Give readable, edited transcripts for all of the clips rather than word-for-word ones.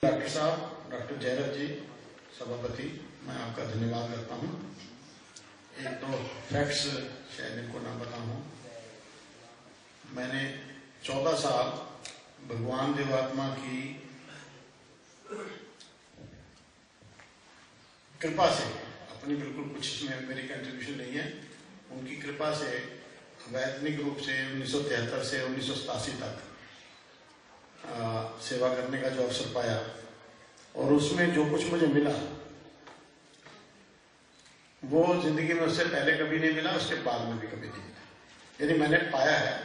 Doctor साहब, doctor Jayrath जी, सभापति, मैं आपका धन्यवाद करता हूँ। एक दो फैक्ट्स शायद इनको ना बताऊँ। मैंने 14 साल भगवान देवात्मा की कृपा से, अपनी बिल्कुल कुछ इसमें मेरी कंट्रीब्यूशन नहीं है, उनकी कृपा से वैज्ञानिक रूप से 1973 से 1987 तक सेवा करने का जो अवसर पाया और उसमें जो कुछ मुझे मिला वो जिंदगी में उससे पहले कभी नहीं मिला, उसके बाद में भी कभी नहीं मिला। यानी मैंने पाया है,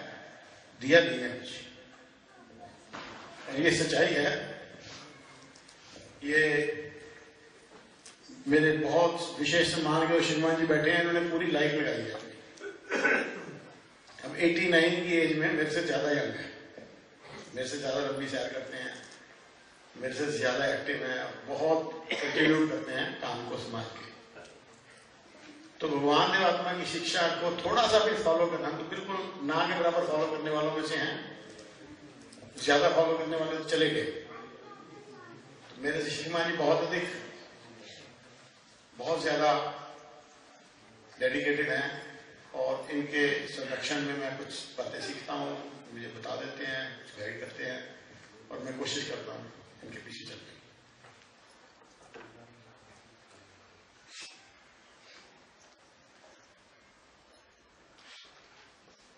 दिया नहीं है कुछ, और ये सच्चाई है। ये मेरे बहुत विशेष सम्मान के श्रीमान जी बैठे हैं, इन्होंने पूरी लाइफ लगाई है। अब 89 की एज में मेरे से ज्यादा यंग है, मेरे से ज्यादा लंबी सैर करते हैं, मेरे से ज्यादा एक्टिव हैं, बहुत कंटिन्यू करते हैं काम को समाज के। तो भगवान देवात्मा की शिक्षा को थोड़ा सा भी फॉलो करना, तो बिल्कुल ना के बराबर फॉलो करने वालों में से हैं, ज्यादा फॉलो करने वाले तो चले गए। तो मेरे से श्रीमान जी बहुत अधिक, बहुत ज्यादा डेडिकेटेड हैं और इनके संरक्षण में मैं कुछ बातें सीखता हूँ, मुझे बता देते हैं, कुछ गाइड करते हैं और मैं कोशिश करता हूँ इनके पीछे चलने की।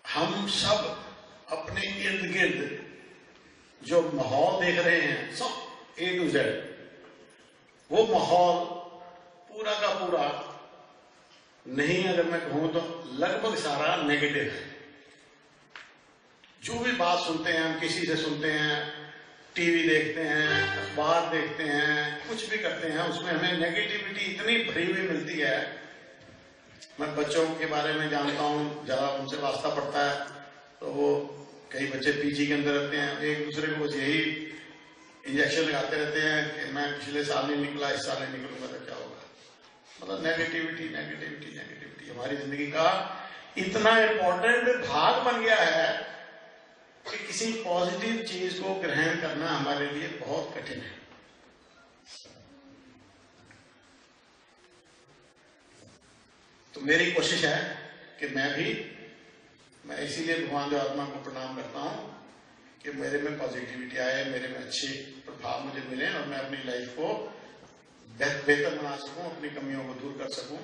हम सब अपने इर्द गिर्द जो माहौल देख रहे हैं, सब A to Z, वो माहौल पूरा का पूरा नहीं, अगर मैं कहूं तो लगभग सारा नेगेटिव है। जो भी बात सुनते हैं, हम किसी से सुनते हैं, टीवी देखते हैं, अखबार देखते हैं, कुछ भी करते हैं, उसमें हमें नेगेटिविटी इतनी भरी हुई मिलती है। मैं बच्चों के बारे में जानता हूँ, जरा उनसे वास्ता पड़ता है, तो वो कई बच्चे पीजी के अंदर रहते हैं, एक दूसरे को बस यही इंजेक्शन लगाते रहते हैं कि मैं पिछले साल नहीं निकला, इस साल नहीं निकलूंगा तो क्या होगा। मतलब नेगेटिविटी नेगेटिविटी नेगेटिविटी हमारी जिंदगी का इतना इम्पोर्टेंट भाग बन गया है कि किसी पॉजिटिव चीज को ग्रहण करना हमारे लिए बहुत कठिन है। तो मेरी कोशिश है कि मैं इसीलिए भगवान देवात्मा को प्रणाम करता हूं कि मेरे में पॉजिटिविटी आए, मेरे में अच्छे प्रभाव मुझे मिले और मैं अपनी लाइफ को बेहतर बना सकूं, अपनी कमियों को दूर कर सकूं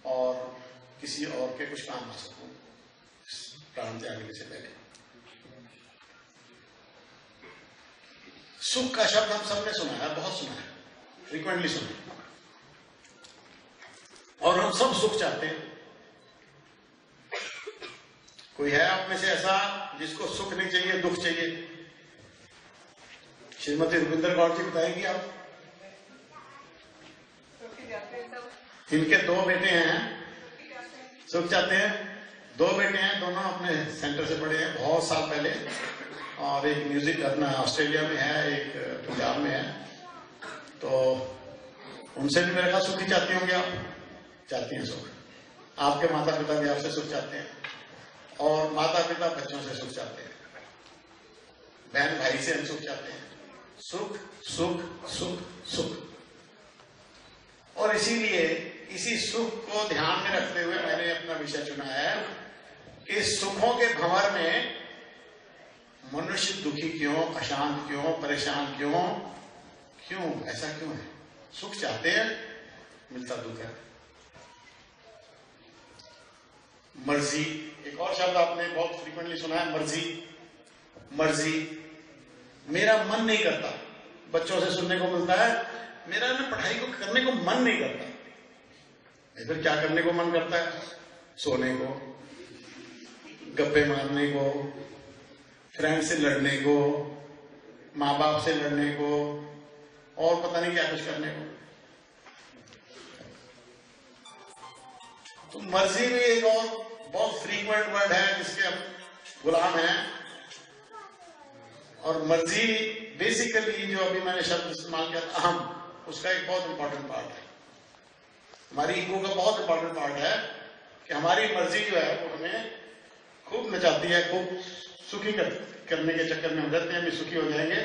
और किसी और के कुछ काम आ सकूं प्राण त्यागने से पहले। सुख का शब्द हम सबने सुना है, बहुत सुना है, फ्रीक्वेंटली सुना है, और हम सब सुख चाहते हैं। कोई है आप में से ऐसा जिसको सुख नहीं चाहिए, दुख चाहिए? श्रीमती रुपिंदर कौर जी बताएंगी आप। इनके 2 बेटे हैं, सुख चाहते हैं। 2 बेटे हैं, दोनों अपने सेंटर से पढ़े हैं बहुत साल पहले, और एक म्यूजिक अपना ऑस्ट्रेलिया में है, एक पंजाब में है। तो उनसे भी मेरे ख्याल सुख ही चाहते होंगे आप, चाहती हैं सुख। आपके माता पिता भी आपसे सुख चाहते हैं और माता पिता बच्चों से सुख चाहते हैं, बहन भाई से हम सुख चाहते हैं। सुख सुख सुख सुख। और इसीलिए इसी सुख को ध्यान में रखते हुए मैंने अपना विषय चुना है कि सुखों के भंवर में मनुष्य दुखी क्यों, अशांत क्यों, परेशान क्यों, ऐसा क्यों है? सुख चाहते हैं, मिलता दुख है। मर्जी, एक और शब्द आपने बहुत फ्रीक्वेंटली सुना है, मर्जी। मर्जी, मेरा मन नहीं करता, बच्चों से सुनने को मिलता है, मेरा ना पढ़ाई को करने को मन नहीं करता। फिर क्या करने को मन करता है? सोने को, गप्पे मारने को, फ्रेंड से लड़ने को, माँ बाप से लड़ने को, और पता नहीं क्या कुछ करने को। तो मर्जी भी एक और बहुत फ्रीक्वेंट वर्ड है जिसके हम गुलाम हैं। और मर्जी बेसिकली जो अभी मैंने शब्द इस्तेमाल किया था, अहम, उसका एक बहुत इंपॉर्टेंट पार्ट है। हमारी ईगो का बहुत इंपॉर्टेंट पार्ट है कि हमारी मर्जी जो है वो हमें खूब नचाती है, खूब सुखी करने के चक्कर में हम रहते हैं, भी सुखी हो जाएंगे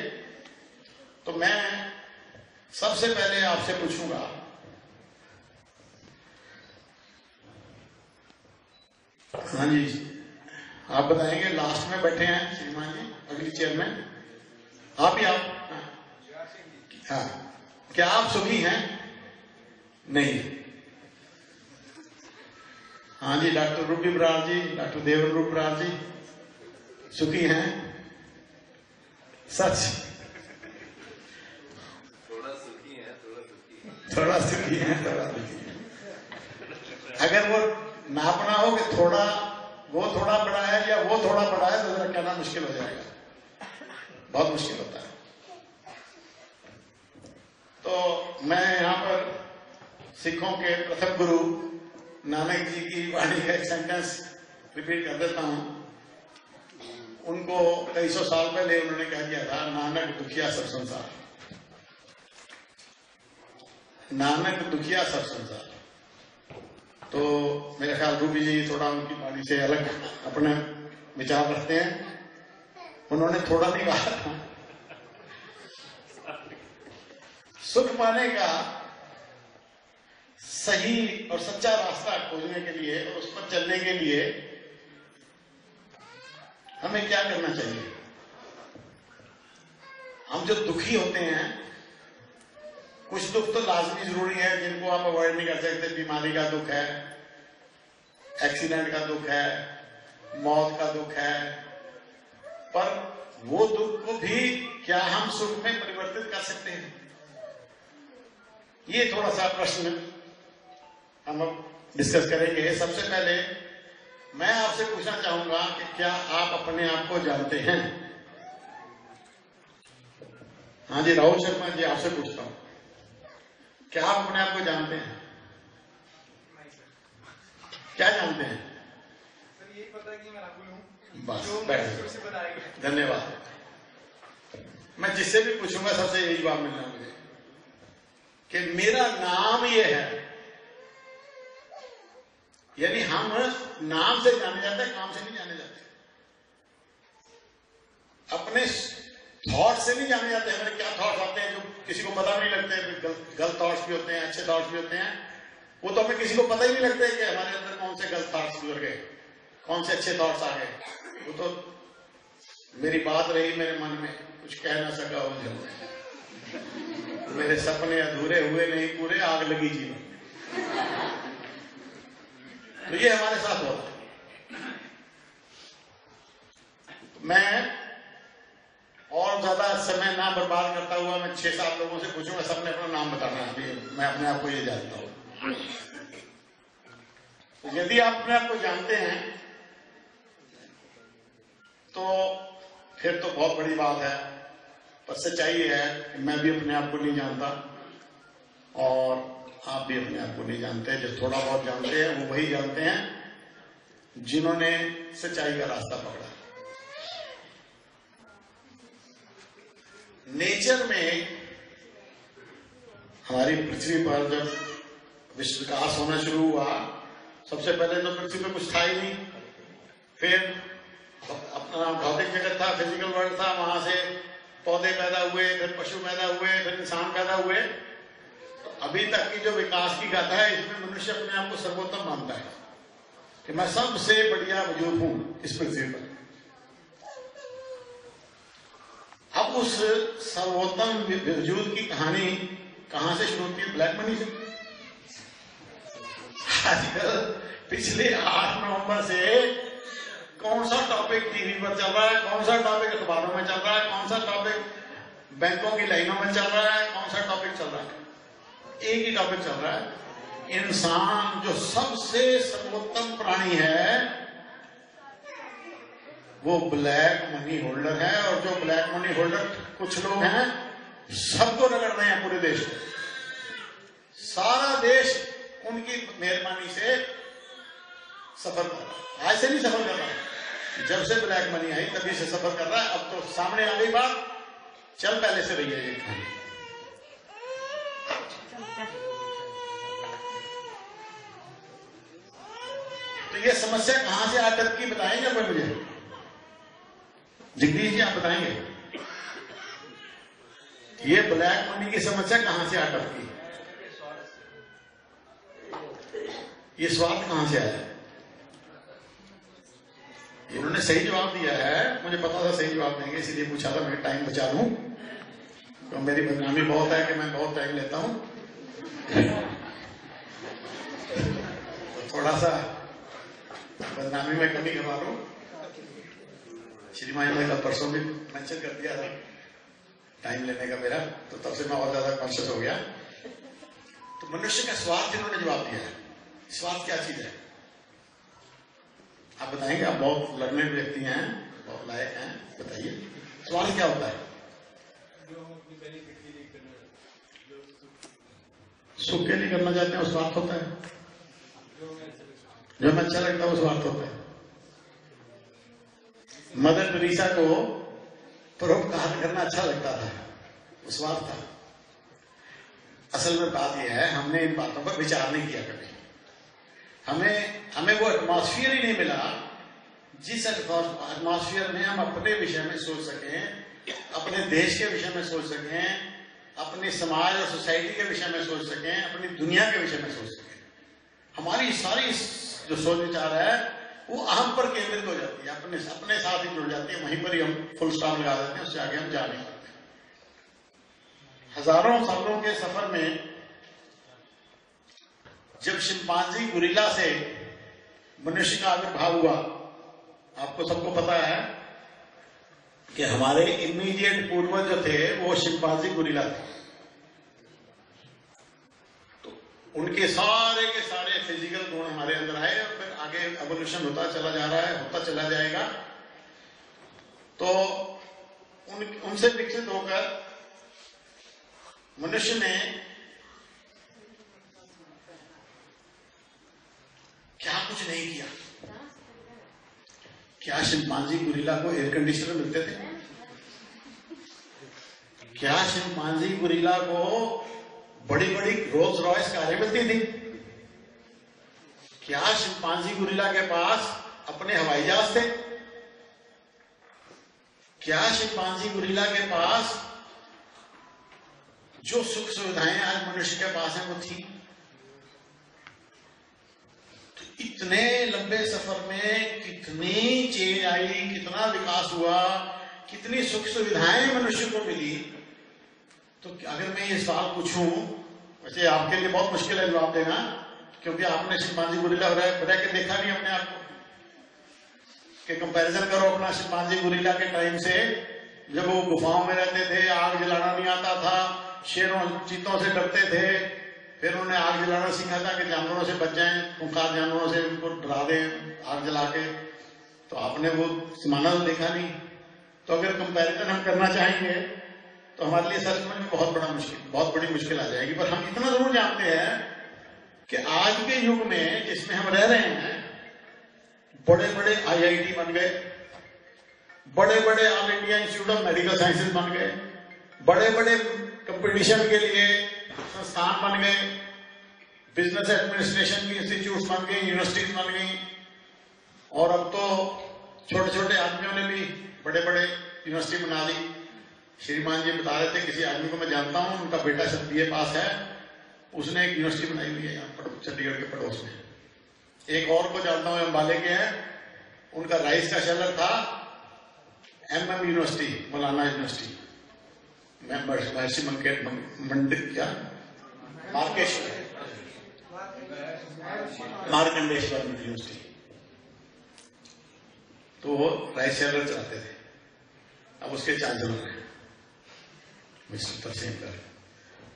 तो मैं सबसे पहले आपसे पूछूंगा, हाँ जी आप बताएंगे, लास्ट में बैठे हैं श्रीमान जी अगली चेयर में, आप ही आप, हाँ क्या आप सुखी हैं? नहीं। हाँ जी डॉक्टर रूपी बराड़ जी, डॉक्टर देवन रूप बराड़ जी सुखी हैं? सच? थोड़ा सुखी है, थोड़ा सुखी है। अगर वो नापना हो कि थोड़ा वो थोड़ा बड़ा है या वो थोड़ा बड़ा है तो जरा कहना मुश्किल हो जाएगा, बहुत मुश्किल होता है। तो मैं यहाँ पर सिखों के प्रथम गुरु नानक जी की वाणी का एक सेंटेंस रिपीट कर देता हूं। उनको कई सौ साल पहले उन्होंने कह दिया था, नानक दुखिया सब संसार, नानक दुखिया सब संसार। तो मेरे ख्याल रूबी जी थोड़ा उनकी वाणी से अलग अपने विचार रखते हैं। उन्होंने थोड़ा नहीं कहा, सुख पाने का सही और सच्चा रास्ता खोजने के लिए और उस पर चलने के लिए हमें क्या करना चाहिए? हम जो दुखी होते हैं, कुछ दुख तो लाजमी जरूरी है जिनको आप अवॉइड नहीं कर सकते। बीमारी का दुख है, एक्सीडेंट का दुख है, मौत का दुख है, पर वो दुख को भी क्या हम सुख में परिवर्तित कर सकते हैं? ये थोड़ा सा प्रश्न हम डिस्कस करेंगे। सबसे पहले मैं आपसे पूछना चाहूंगा कि क्या आप अपने आप को जानते हैं? हाँ जी राहुल शर्मा जी आपसे पूछता हूं, क्या आप अपने आप को जानते हैं? क्या जानते हैं? सर यही पता है कि मैं राहुल हूं। बस बैठ, धन्यवाद। मैं जिससे भी पूछूंगा सबसे यही जवाब मिलना मुझे कि मेरा नाम ये है। यानी हम नाम से जाने जाते हैं, काम से नहीं जाने जाते। अपने थॉट से नहीं जाने जाते। हमारे क्या थॉट्स आते हैं जो किसी को पता नहीं लगते। गलत थॉट्स भी होते हैं, अच्छे थॉट्स भी होते हैं। वो तो हमें किसी को पता ही नहीं लगता कि हमारे अंदर कौन से गलत थॉट्स गुजर गए, कौन से अच्छे थॉट्स आ गए। वो तो मेरी बात रही मेरे मन में, कुछ कह ना सका उलझन में, मेरे सपने अधूरे हुए नहीं पूरे, आग लगी जीवन। तो ये हमारे साथ हो रहा है। मैं और ज्यादा समय ना बर्बाद करता हुआ मैं 6-7 लोगों से पूछूंगा, सबने अपना नाम बताना है। मैं अपने आप को ये जानता हूं। तो यदि आप अपने आप को जानते हैं तो फिर तो बहुत बड़ी बात है। पर सच्चाई ये है कि मैं भी अपने आप को नहीं जानता और आप भी अपने आप को नहीं जानते। जो थोड़ा बहुत जानते हैं वो वही जानते हैं जिन्होंने सच्चाई का रास्ता पकड़ा। नेचर में हमारी पृथ्वी पर जब विश्व विकास होना शुरू हुआ, सबसे पहले तो पृथ्वी पे कुछ था ही नहीं। फिर अपना भौतिक जगत था, फिजिकल वर्ल्ड था, वहां से पौधे पैदा हुए, फिर पशु पैदा हुए, फिर इंसान पैदा हुए। तो अभी तक की जो विकास की गाथा है, इसमें मनुष्य अपने आप को सर्वोत्तम मानता है कि मैं सबसे बढ़िया वजूद हूं इस पृथ्वी पर। अब उस सर्वोत्तम वजूद की कहानी कहां से शुरू होती है? ब्लैक मनी से। आजकल पिछले 8 नवंबर से कौन सा टॉपिक टीवी पर चल रहा है, कौन सा टॉपिक अखबारों में चल रहा है, कौन सा टॉपिक बैंकों की लाइनों में चल रहा है, कौन सा टॉपिक चल रहा है? एक ही टॉपिक चल रहा है, इंसान जो सबसे सर्वोत्तम प्राणी है वो ब्लैक मनी होल्डर है। और जो ब्लैक मनी होल्डर कुछ लोग हैं, सबको रगड़ रहे हैं पूरे देश में। सारा देश उनकी मेहरबानी से सफर कर रहा है। आज से नहीं सफर कर रहा है, जब से ब्लैक मनी आई तभी से सफर कर रहा है। अब तो सामने आ गई बात, चल पहले से रही है ये कहानी। तो ये समस्या कहां से आ तक की बताएंगे कोई मुझे? जगदीश जी आप बताएंगे? ये ब्लैक मनी की समस्या कहां से अटकती है? ये स्वार्थ कहां से आया? इन्होंने सही जवाब दिया है, मुझे पता था सही जवाब देंगे, इसीलिए पूछा था, मैं टाइम बचा लूं। तो मेरी बदनामी बहुत है कि मैं बहुत टाइम लेता हूं, तो थोड़ा सा बदनामी में कमी करवा लूं। श्रीमान ने कल परसों भी मेंशन कर दिया था टाइम लेने का मेरा, तो तब से मैं और ज्यादा कॉन्शियस हो गया। तो मनुष्य का स्वार्थ इन्होंने जवाब दिया है। स्वार्थ क्या चीज है आप बताएंगे? आप बहुत लर्नेड व्यक्ति हैं, बहुत लायक हैं, बताइए स्वार्थ क्या होता है? सुख के लिए करना चाहते हैं वो स्वार्थ होता है। जो हमें अच्छा लगता है वो स्वार्थ होता है। मदर टेरेसा को परोपकार करना अच्छा लगता था, वो स्वार्थ था। असल में बात यह है, हमने इन बातों पर विचार नहीं किया कभी। हमें वो एटमॉस्फेयर ही नहीं मिला जिस एटमॉस्फेयर में हम अपने विषय में सोच सकें, अपने देश के विषय में सोच सकें, अपने समाज और सोसाइटी के विषय में सोच सकें, अपनी दुनिया के विषय में सोच सकें। हमारी सारी जो सोच विचार है वो अहम पर केंद्रित हो जाती है, अपने साथ ही जुड़ जाती है, वहीं पर ही हम फुल स्टॉप लगा देते हैं, उससे आगे हम जा नहीं पाते। हजारों सालों के सफर में जब शिंपांजी गुरिल्ला से मनुष्य का आविर्भाव हुआ, आपको सबको पता है कि हमारे इमीडिएट पूर्वज जो थे वो शिंपांजी गुरिल्ला थे। तो उनके सारे के सारे फिजिकल गुण हमारे अंदर आए और फिर आगे एवोल्यूशन होता चला जा रहा है, होता चला जाएगा। तो उनसे विकसित होकर मनुष्य ने क्या कुछ नहीं किया। क्या शिंपांजी गुरिल्ला को एयर कंडीशनर मिलते थे? क्या शिंपांजी गुरिल्ला को बड़ी बड़ी रोल्स रॉयस कारें मिलती थी? क्या शिंपांजी गुरिल्ला के पास अपने हवाई जहाज थे? क्या शिंपांजी गुरिल्ला के पास जो सुख सुविधाएं आज मनुष्य के पास हैं वो थी? इतने लंबे सफर में कितनी चेंज आई, कितना विकास हुआ, कितनी सुख सुविधाएं मनुष्य को मिली। तो अगर मैं ये सवाल पूछूं, वैसे आपके लिए बहुत मुश्किल है जवाब देना, क्योंकि आपने शिंपांजी गुरिल्ला रह के देखा नहीं अपने आप को, कि कंपैरिजन करो अपना शिंपांजी गुरिल्ला के टाइम से, जब वो गुफाओं में रहते थे, आग जलाना नहीं आता था, शेरों चीतों से डरते थे, फिर उन्होंने आग जलाना सीखा था कि जानवरों से बच जाएं, खूंखार जानवरों से उनको डरा दें आग जला के। तो आपने वो जमाना तो देखा नहीं। तो अगर कंपैरिजन हम करना चाहेंगे तो हमारे लिए सच में बहुत बड़ी मुश्किल आ जाएगी। पर हम इतना जरूर जानते हैं कि आज के युग में जिसमें हम रह रहे हैं, बड़े बड़े IIT बन गए, बड़े बड़े all India institute of medical sciences बन गए, बड़े बड़े कंपटीशन के लिए संस्थान बन गए, बिजनेस एडमिनिस्ट्रेशन की इंस्टीट्यूट बन गई, यूनिवर्सिटीज बन गई, और अब तो छोटे छोटे आदमियों ने भी बड़े बड़े यूनिवर्सिटी बना ली। श्रीमान जी बता रहे थे, किसी आदमी को मैं जानता हूं, उनका बेटा सब BA पास है, उसने एक यूनिवर्सिटी बनाई हुई है यहाँ चंडीगढ़ के पड़ोस में। एक और को जानता हूं, अम्बाले के हैं, उनका राइस का शेलर था MM यूनिवर्सिटी, मौलाना यूनिवर्सिटी, महर्षि क्या मार्कंडेश्वर यूनिवर्सिटी। तो वो राइस शेलर चलाते थे, अब उसके चांसलर हैं मिस्टर तरसेमकर।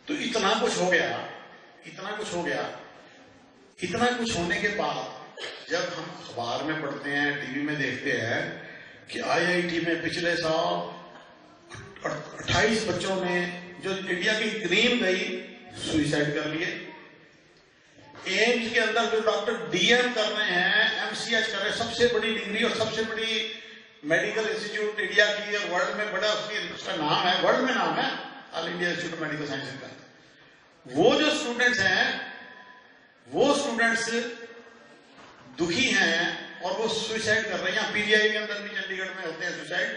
तो इतना कुछ हो गया, इतना कुछ हो गया। इतना कुछ होने के बाद जब हम अखबार में पढ़ते हैं, टीवी में देखते हैं कि IIT में पिछले साल 28 बच्चों ने, जो इंडिया की ड्रीम गई, सुसाइड कर लिए। एम्स के अंदर जो डॉक्टर DM कर रहे हैं, MCH कर रहे हैं, सबसे बड़ी डिग्री और सबसे बड़ी मेडिकल इंस्टीट्यूट इंडिया की और वर्ल्ड में बड़ा उसका नाम है, वर्ल्ड में नाम है, all India institute of medical sciences का। वो जो स्टूडेंट्स हैं, वो स्टूडेंट्स दुखी हैं और वो सुसाइड कर रहे हैं। यहाँ PGI के अंदर भी चंडीगढ़ में होते हैं सुसाइड,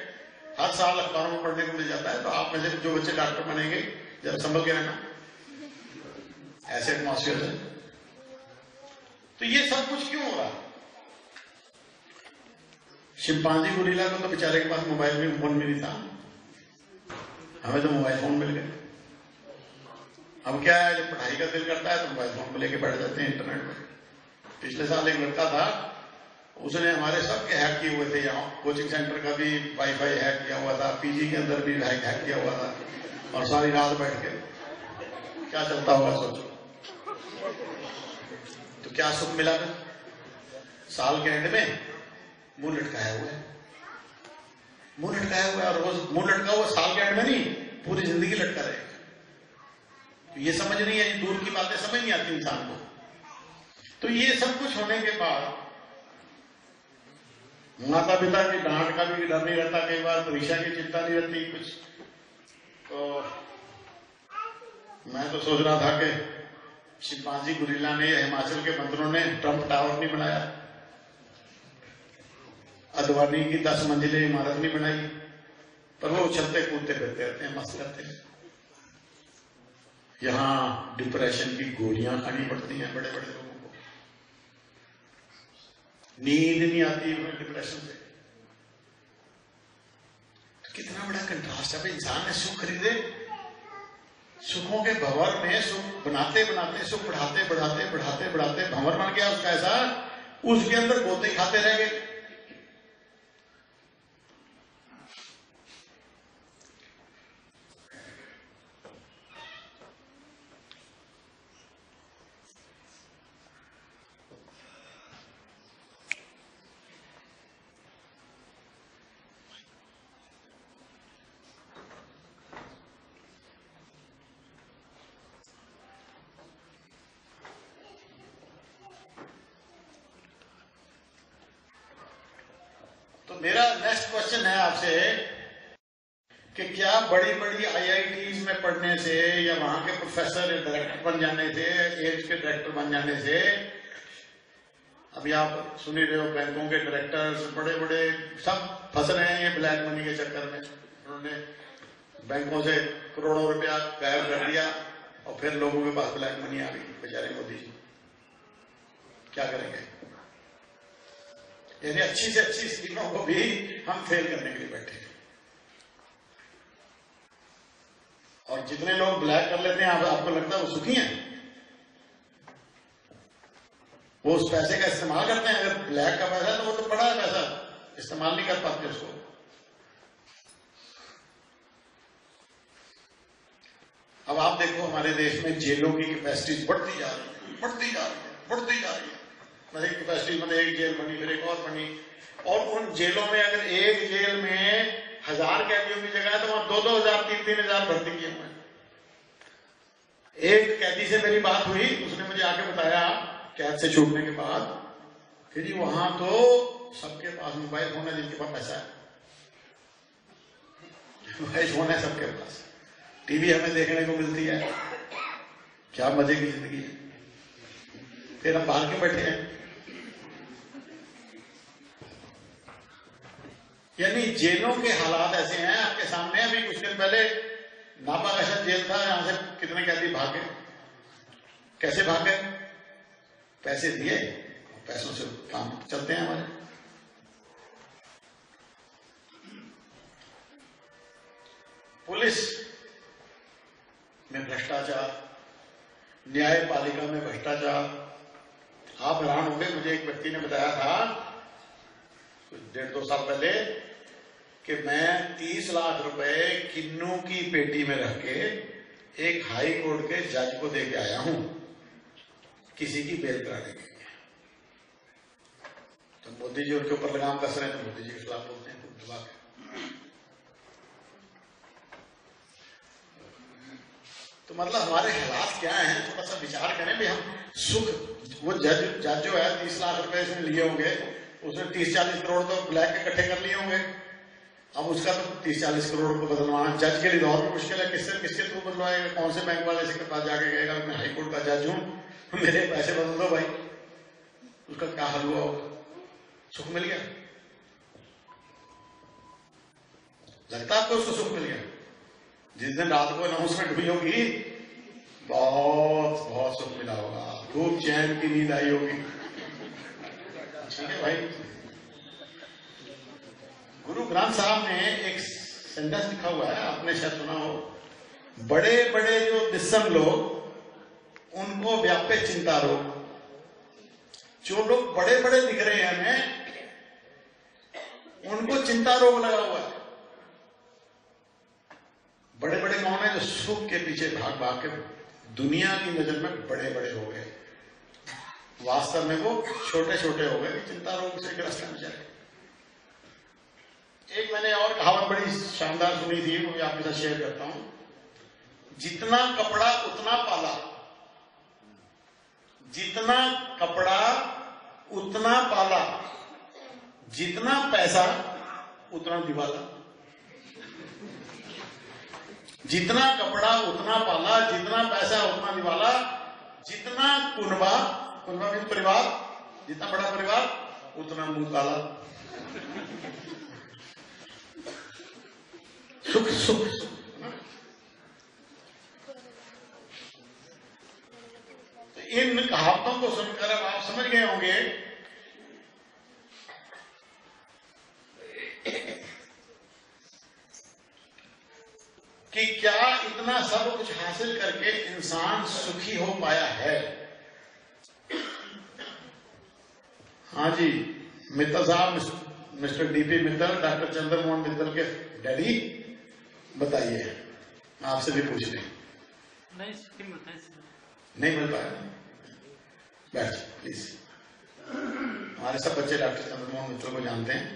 हर साल अखबारों में पढ़ने को मिल जाता है। तो आप में से जो बच्चे डॉक्टर बनेंगे जब संभल के रहना, ऐसे एटमॉस्फेयर है। तो ये सब कुछ क्यों हो रहा है? शिंपांजी गोरिल्ला को तो बेचारे के पास मोबाइल में फोन भी नहीं था, हमें तो मोबाइल फोन मिल गए। अब क्या है, जब पढ़ाई का दिल करता है तो मोबाइल फोन को लेके बैठ जाते हैं इंटरनेट पर। पिछले साल एक लड़का था, उसने हमारे सबके हैक किए हुए थे। यहाँ कोचिंग सेंटर का भी वाईफाई हैक किया हुआ था, पीजी के अंदर भी हैक किया हुआ था, और सारी रात बैठ के क्या चलता होगा सोचो। तो क्या सुख मिला फिर? साल के एंड में मुंह लटकाया हुआ है, मुंह लटकाया हुआ है, और वो मुंह लटका हुआ साल के एंड में नहीं, पूरी जिंदगी लटका रहेगा। तो ये समझ नहीं है, दूर की बातें समझ नहीं आती इंसान को। तो ये सब कुछ होने के बाद माता पिता की डांट का भी डर नहीं रहता, कई बार परीक्षा की चिंता नहीं रहती कुछ। तो मैं तो सोच रहा था कि शिंपांजी गोरिल्ला ने, हिमाचल के मंत्रों ने ट्रंप टावर नहीं बनाया, अडवाणी की 10 मंजिलें इमारत नहीं बनाई, पर वो उछलते कूदते फिरते रहते हैं, मस्त करते हैं। यहां डिप्रेशन की गोलियां खानी पड़ती हैं बड़े बड़े लोगों को, नींद नहीं आती उन्हें डिप्रेशन से। कितना बड़ा कंट्रास्ट है। इंसान ने सुख खरीदे, सुखों के भंवर में सुख बनाते बनाते, सुख बढ़ाते बढ़ाते बढ़ाते बढ़ाते भंवर बन गया उसका ऐसा, उसके अंदर गोते खाते रह गए। मेरा नेक्स्ट क्वेश्चन है आपसे कि क्या बड़ी बड़ी आईआईटीज में पढ़ने से या वहां के प्रोफेसर या डायरेक्टर बन जाने से, एम्स के डायरेक्टर बन जाने से, अभी आप सुन ही रहे हो बैंकों के डायरेक्टर्स बड़े बड़े सब फंस रहे हैं ये ब्लैक मनी के चक्कर में। उन्होंने बैंकों से करोड़ों रुपया गायब कर दिया और फिर लोगों के पास ब्लैक मनी आ गई। बेचारे मोदी जी क्या करेंगे? यानी अच्छी से अच्छी स्कीमों को भी हम फेल करने के लिए बैठे हैं। और जितने लोग ब्लैक कर लेते हैं, आपको लगता है वो सुखी हैं? वो उस पैसे का इस्तेमाल करते हैं। अगर ब्लैक का पैसा है तो वो तो बड़ा है पैसा, इस्तेमाल नहीं कर पाते उसको। अब आप देखो हमारे देश में जेलों की कैपेसिटी बढ़ती जा रही है, बढ़ती जा रही है, बढ़ती जा रही है। मतलब एक कैपेसिटी, मतलब एक जेल बनी फिर एक और बनी, और उन जेलों में अगर एक जेल में 1000 कैदियों की जगह है तो वहां 2-2 हजार 3-3 हजार भर्ती किए हुए हैं। एक कैदी से मेरी बात हुई, उसने मुझे आके बताया कैद से छूटने के बाद कि जी वहां तो सबके पास मोबाइल फोन है, जिनके पास पैसा है मोबाइल फोन है सबके पास, टीवी हमें देखने को मिलती है, क्या मजे की जिंदगी है। फिर हम बाहर क्यों बैठे हैं? यानी जेलों के हालात ऐसे हैं आपके सामने। अभी कुछ दिन पहले नापाकशा जेल था, यहां से कितने कैदी भागे। कैसे भागे? पैसे दिए, पैसों से काम चलते हैं हमारे। पुलिस में भ्रष्टाचार, न्यायपालिका में भ्रष्टाचार। आप हैरान होंगे, मुझे एक व्यक्ति ने बताया था कुछ 1.5-2 साल पहले कि मैं 30 लाख रुपए किन्नू की पेटी में रख के एक हाई कोर्ट के जज को दे के आया हूं किसी की बेल कराने के लिए। तो मोदी जी उनके ऊपर लगाम कस रहे हैं, तो मोदी जी के खिलाफ बोलते हैं दबा के। तो मतलब हमारे हालात क्या हैं, थोड़ा सा विचार करें भी। हम सुख, वो जज जो है 30 लाख रुपए इसने लिए होंगे, उसने 30-40 करोड़ तो ब्लैक के इकट्ठे कर लिए होंगे। अब उसका तो 30-40 करोड़ को बदलवाना जज के लिए और भी मुश्किल है। किसके थ्रू बदलवाएगा? कौन से बैंक वाले से पास जाके कहेगा मैं हाई कोर्ट का जज हूं, मेरे पैसे बदल दो भाई? उसका क्या हल हुआ होगा? सुख मिल गया? लगता है आपको उसको सुख मिल गया? जिस दिन रात को अनाउंसमेंट हुई होगी, बहुत बहुत सुख मिला होगा, खूब चैन की नींद आई होगी। ठीक है भाई। गुरु ग्रंथ साहब ने एक सेंटेंस लिखा हुआ है, आपने शायद सुना हो, बड़े बड़े जो दिसम लोग उनको व्यापे चिंता रोग। जो लोग बड़े बड़े दिख रहे हैं हमें, उनको चिंता रोग लगा हुआ है। बड़े बड़े कौन है? जो सुख के पीछे भाग भाग के दुनिया की नजर में बड़े बड़े हो गए, वास्तव में वो छोटे छोटे हो गए, चिंता रोग से ग्रस्त हैं बेचारे। एक मैंने और कहावत बड़ी शानदार सुनी थी, वो भी आपके साथ शेयर करता हूं। जितना कपड़ा उतना पाला, जितना कपड़ा उतना पाला, जितना पैसा उतना दिवाला। जितना कपड़ा उतना पाला, जितना पैसा उतना दिवाला, जितना कुनबा, कुनबा भी परिवार, जितना बड़ा परिवार उतना मुंह काला। सुख सुख सुख। तो इन कहावतों को सुनकर अब आप समझ गए होंगे कि क्या इतना सब कुछ हासिल करके इंसान सुखी हो पाया है। हाँ जी, मित्तल साहब, mister DP Mittal, doctor Chandramohan Mittal के डैडी, बताइए, आपसे भी पूछ लें। नहीं मिल पाया? बैठ प्लीज। हमारे सब बच्चे डॉक्टर चंद्रमोहन मित्तल को जानते हैं,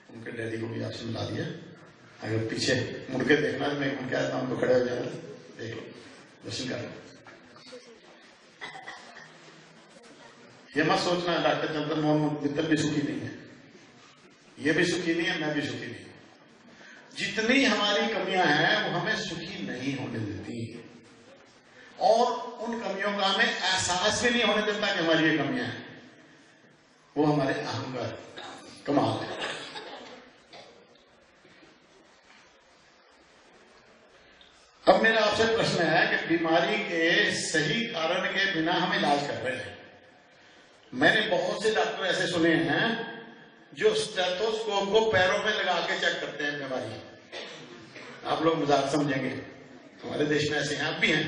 उनके डैडी को भी आपसे मिला दिया। अगर पीछे मुड़ के देखना है, मैं उनके आता हूं तो खड़े हो जाना, देख लो, दर्शन कर लो। ये मत सोचना डॉक्टर चंद्रमोहन मित्तल भी सुखी नहीं है, ये भी सुखी नहीं है, मैं भी सुखी नहीं। जितनी हमारी कमियां हैं वो हमें सुखी नहीं होने देती, और उन कमियों का हमें एहसास भी नहीं होने देता कि हमारी ये कमियां हैं। वो हमारे अहंकार कमाल है। अब मेरा आपसे प्रश्न है कि बीमारी के सही कारण के बिना हम इलाज कर रहे हैं। मैंने बहुत से डॉक्टर ऐसे सुने हैं जो स्टेथोस्कोप को पैरों में लगा के चेक करते हैं बीमारी। आप लोग मजाक समझेंगे, हमारे देश में ऐसे आप भी हैं।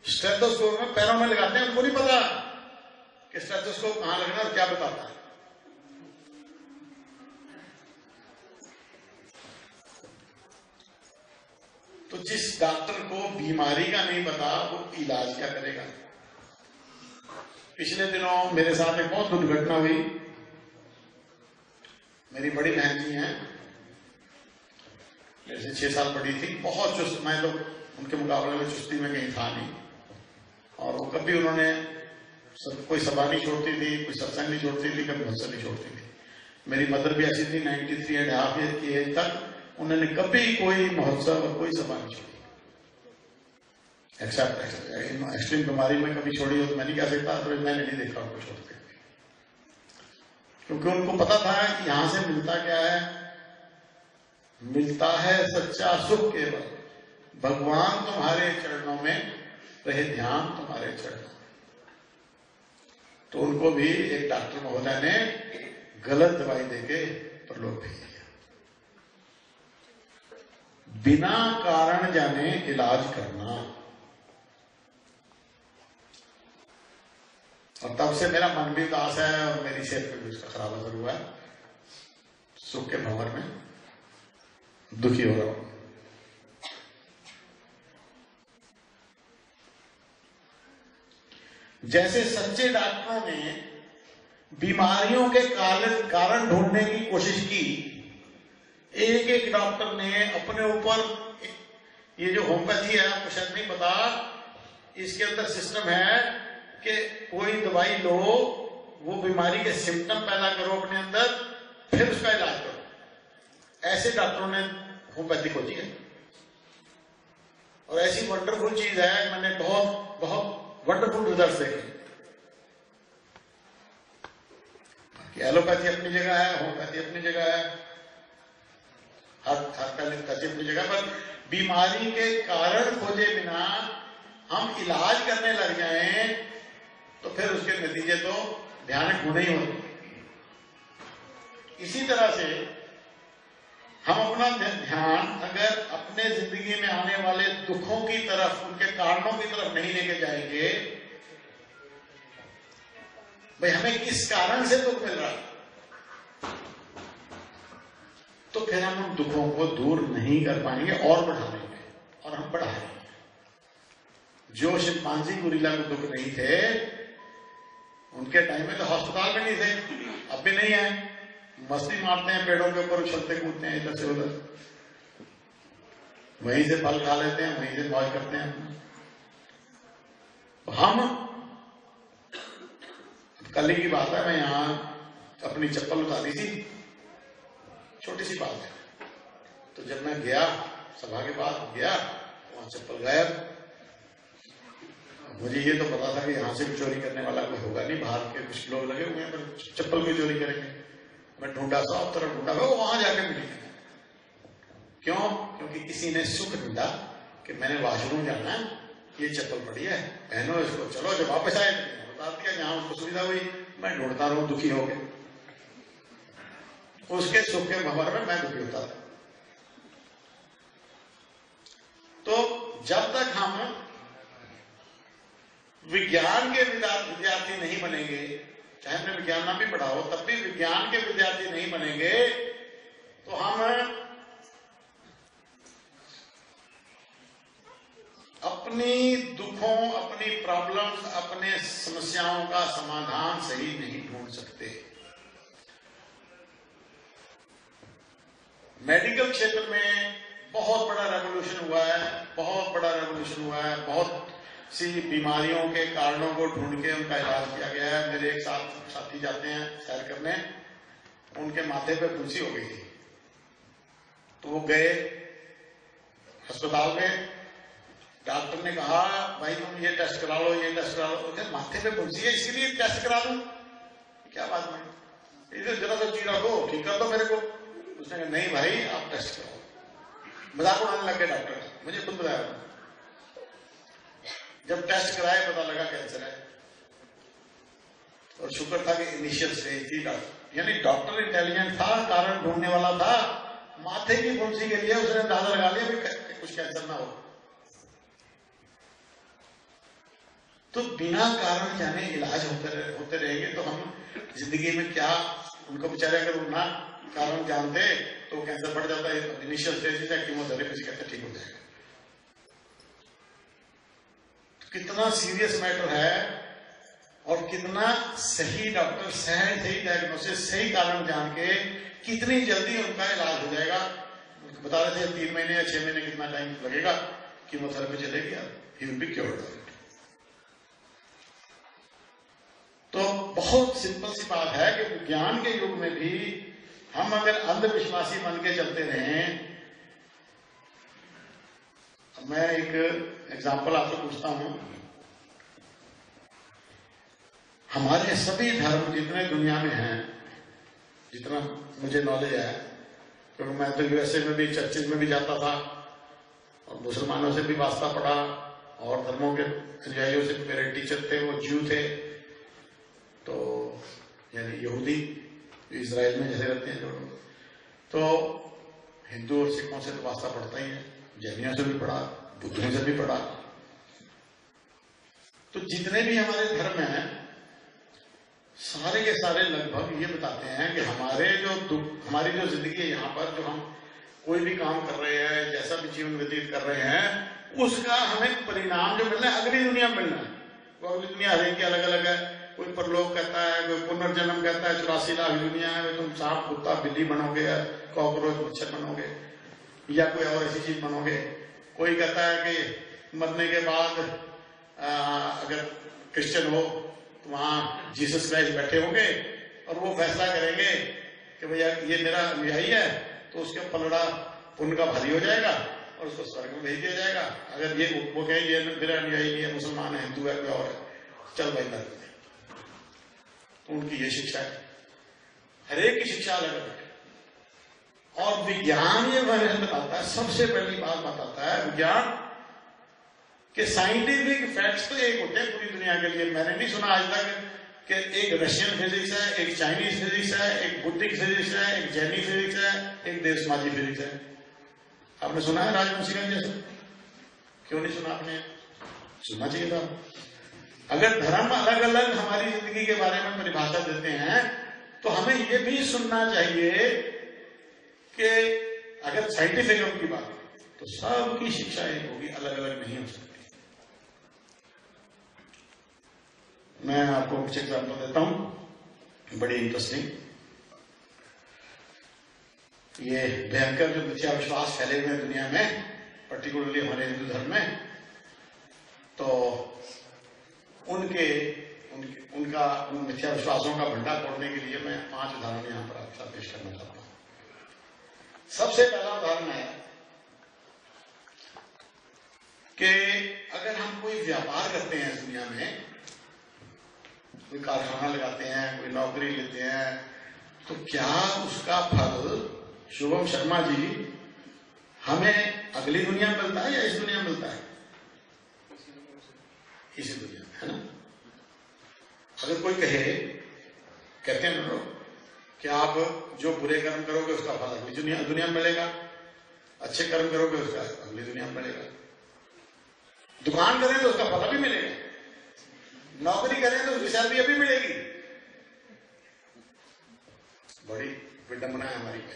स्टेथोस्कोप में पैरों में लगाते हैं, उनको नहीं पता कि स्टेथोस्कोप कहां लगना और क्या बताता है। तो जिस डॉक्टर को बीमारी का नहीं पता, वो इलाज क्या करेगा। पिछले दिनों मेरे साथ एक बहुत दुर्घटना हुई। मेरी बड़ी बहन जी हैं, मेरे से 6 साल बड़ी थी, बहुत चुस्त। मैं तो उनके मुकाबले में चुस्ती में कहीं था नहीं, और वो कभी उन्होंने कोई सभा नहीं छोड़ती थी, कोई सत्संग नहीं छोड़ती थी, कभी भजन नहीं छोड़ती थी। मेरी मदर भी ऐसी थी, 93.5 ईयर की एज तक उन्होंने कभी कोई महोत्सव और कोई सभा नहीं छोड़ी, एक्सेप्ट एक्सट्रीम बीमारी में कभी छोड़ी हो तो मैं नहीं कह सकता, तो मैंने नहीं देखा उनको छोड़ते, क्योंकि उनको पता था कि यहां से मिलता क्या है। मिलता है सच्चा सुख केवल, भगवान तुम्हारे चरणों में रहे ध्यान तुम्हारे चरणों। तो उनको भी एक डॉक्टर महोदय ने गलत दवाई देके परलोक भेज दिया। बिना कारण जाने इलाज करना, और तब से मेरा मन भी उदास है और मेरी सेहत पे भी उसका खराब असर हुआ है। सुख के भंवर में दुखी हो रहा हूं। जैसे सच्चे डॉक्टरों ने बीमारियों के कारण ढूंढने की कोशिश की, एक एक डॉक्टर ने अपने ऊपर, ये जो होम्योपैथी है आपको शायद नहीं पता, इसके अंदर सिस्टम है कि कोई दवाई लो, वो बीमारी के सिम्टम पैदा करो अपने अंदर, फिर उसका इलाज करो। ऐसे डॉक्टरों ने होम्योपैथी खोजी है, और ऐसी वंडरफुल चीज है, मैंने बहुत बहुत वंडरफुल रिजल्ट देखे। एलोपैथी अपनी जगह है, होम्योपैथी अपनी जगह है, हर चीज अपनी जगह पर। बीमारी के कारण खोजे बिना हम इलाज करने लग जाएं तो फिर उसके नतीजे तो भयानक होने ही होते। इसी तरह से हम अपना ध्यान अगर अपने जिंदगी में आने वाले दुखों की तरफ, उनके कारणों की तरफ नहीं लेके जाएंगे, भाई हमें किस कारण से दुख मिल रहा है, तो फिर हम उन दुखों को दूर नहीं कर पाएंगे और बढ़ा लेंगे, और हम बढ़ाएंगे। जो शिंपांजी गोरिल्ला को दुख नहीं थे, उनके टाइम में तो अस्पताल में नहीं थे, अब भी नहीं है। मस्ती मारते हैं, पेड़ों के ऊपर उछलते कूदते हैं इधर से उधर, वहीं से फल खा लेते हैं, वहीं से मौज करते हैं। हम कल की बात है, मैं यहां अपनी चप्पल उतारी थी, छोटी सी बात है। तो जब मैं गया, सभा के बाद गया, वहां चप्पल गायब। मुझे ये तो पता था कि यहां से भी चोरी करने वाला कोई होगा नहीं, बाहर के कुछ लोग लगे हुए हैं, पर चप्पल भी चोरी करेंगे। मैं ढूंढा, सब तरफ ढूंढा, वो वहां जाके मिली। क्यों? क्योंकि किसी ने सुख ढूंढा कि मैंने वॉशरूम जाना है, ये चप्पल पड़ी है, पहनो इसको, चलो। जब वापस आए बता दिया, जहां उसको सुविधा हुई, मैं ढूंढता रहूं दुखी हो गए। उसके सुख के भंवर में मैं दुखी होता था। तो जब तक हम विज्ञान के विद्यार्थी नहीं बनेंगे, चाहे हमने विज्ञान ना भी पढ़ा हो, तब भी विज्ञान के विद्यार्थी नहीं बनेंगे, तो हम अपनी दुखों, अपनी प्रॉब्लम्स, अपने समस्याओं का समाधान सही नहीं ढूंढ सकते। मेडिकल क्षेत्र में बहुत बड़ा रेवोल्यूशन हुआ है, बहुत बड़ा रेवोल्यूशन हुआ है। बहुत सी बीमारियों के कारणों को ढूंढ के उनका इलाज किया गया है। मेरे एक साथी जाते हैं सैर करने, उनके माथे पे फुंसी हो गई थी, तो वो गए अस्पताल में। डॉक्टर ने कहा, भाई तुम ये टेस्ट करा लो, ये टेस्ट करा लो। तो माथे पे फुंसी है, इसीलिए टेस्ट करा दूं? क्या बात नहीं, इधर जरा सा चीरा दो, ठीक कर दो मेरे को। उसने कहा नहीं भाई, आप टेस्ट कराओ। मजाक उड़ाने लग गए डॉक्टर, मुझे खुद बताया। जब टेस्ट कराए पता लगा कैंसर है, और शुक्र था कि इनिशियल स्टेज थी। यानी डॉक्टर इंटेलिजेंट था, कारण ढूंढने वाला था। माथे की फुंसी के लिए उसने अंदाजा लगा लिया कि कुछ कैंसर ना हो। तो बिना कारण जाने इलाज होते रहेंगे तो हम जिंदगी में क्या, उनको बेचारे अगर उतना कारण जानते तो कैंसर बढ़ जाता है। इनिशियल स्टेज है, कीमोथेरेपी से कहते ठीक हो जाएगा। कितना सीरियस मैटर है, और कितना सही डॉक्टर सही डायग्नोसिस, सही कारण जान के कितनी जल्दी उनका इलाज हो जाएगा। बता रहे थे 3 महीने या 6 महीने कितना टाइम लगेगा, कीमोथेरेपी चलेगी, ही विल बी क्योर्ड। तो बहुत सिंपल सी बात है कि विज्ञान के युग में भी हम अगर अंधविश्वासी बन के चलते रहें। मैं एक एग्जाम्पल आपसे पूछता हूं। हमारे सभी धर्म जितने दुनिया में हैं, जितना मुझे नॉलेज है, क्योंकि मैं तो यूएसए में भी चर्चेज में भी जाता था, और मुसलमानों से भी वास्ता पड़ा, और धर्मों के अनुयायियों से मेरे टीचर थे, वो ज्यू थे, तो यानी यहूदी, इजराइल में जैसे रहते हैं जो लोग। तो हिंदू और सिखों से तो वास्ता पड़ता ही है, जैनियों से भी पढ़ा, बुद्धों से भी पढ़ा। तो जितने भी हमारे धर्म हैं, सारे के सारे लगभग ये बताते हैं कि हमारी जो जिंदगी है यहाँ पर, जो हम कोई भी काम कर रहे हैं, जैसा भी जीवन व्यतीत कर रहे हैं, उसका हमें परिणाम जो मिलना है अगली दुनिया में मिलना है। वो अगली दुनिया हर एक की अलग अलग है। कोई परलोक कहता है, कोई पुनर्जन्म कहता है, 84 लाख दुनिया है, तुम सांप, कुत्ता, बिल्ली बनोगे, या कॉकरोच, मच्छर बनोगे, या कोई और ऐसी चीज बनोगे। कोई कहता है कि मरने के बाद अगर क्रिश्चियन हो तो वहां जीसस क्राइस्ट बैठे होंगे, और वो फैसला करेंगे कि भैया ये मेरा अनुयायी है, तो उसके पलड़ा पुण्य का भारी हो जाएगा और उसको स्वर्ग में भेज दिया जाएगा। अगर ये वो कहे ये मेरा अनुयायी नहीं है, मुसलमान है, हिंदू है, कोई और है, चल भाई नरक में। तो उनकी ये शिक्षा है। हरेक की शिक्षा अलग अलग है। और विज्ञान ये बताता है, सबसे पहली बात बताता है विज्ञान कि साइंटिफिक फैक्ट्स तो एक होते हैं पूरी दुनिया के लिए। मैंने नहीं सुना आज तक कि एक रशियन फिजिक्स है, एक चाइनीज फिजिक्स है, एक बुद्धिक फिजिक्स है, एक जैनी फिजिक्स है, एक देवसमाजी फिजिक्स है। आपने सुना है राजवंशीगंज जैसे? क्यों नहीं सुना आपने? सुनना चाहिए था। अगर धर्म अलग अलग हमारी जिंदगी के बारे में परिभाषा देते हैं तो हमें यह भी सुनना चाहिए कि अगर साइंटिफिक की बात है तो सबकी शिक्षा एक होगी, अलग अलग नहीं हो सकती। मैं आपको कुछ एग्जाम्पल देता हूं, बड़ी इंटरेस्टिंग। ये भयंकर जो मिथ्या विश्वास फैले हुए हैं दुनिया में, पर्टिकुलरली हमारे हिंदू धर्म में, तो उनका उन मिथ्या विश्वासों का भंडार तोड़ने के लिए मैं 5 उदाहरण यहां पर आपके साथ पेश करना चाहता हूं। सबसे पहला उदाहरण है कि अगर हम कोई व्यापार करते हैं इस दुनिया में, कोई कारखाना लगाते हैं, कोई नौकरी लेते हैं, तो क्या उसका फल, शुभम शर्मा जी, हमें अगली दुनिया में मिलता है या इस दुनिया में मिलता है? इसी दुनिया में, है ना? अगर कोई कहते हैं ना कि आप जो बुरे कर्म करोगे उसका फल अगली दुनिया में मिलेगा, अच्छे कर्म करोगे उसका अगली दुनिया में मिलेगा। दुकान करें तो उसका फल अभी मिलेगा, नौकरी करें तो उसकी सैलरी अभी मिलेगी। बड़ी विडंबना है हमारी पे,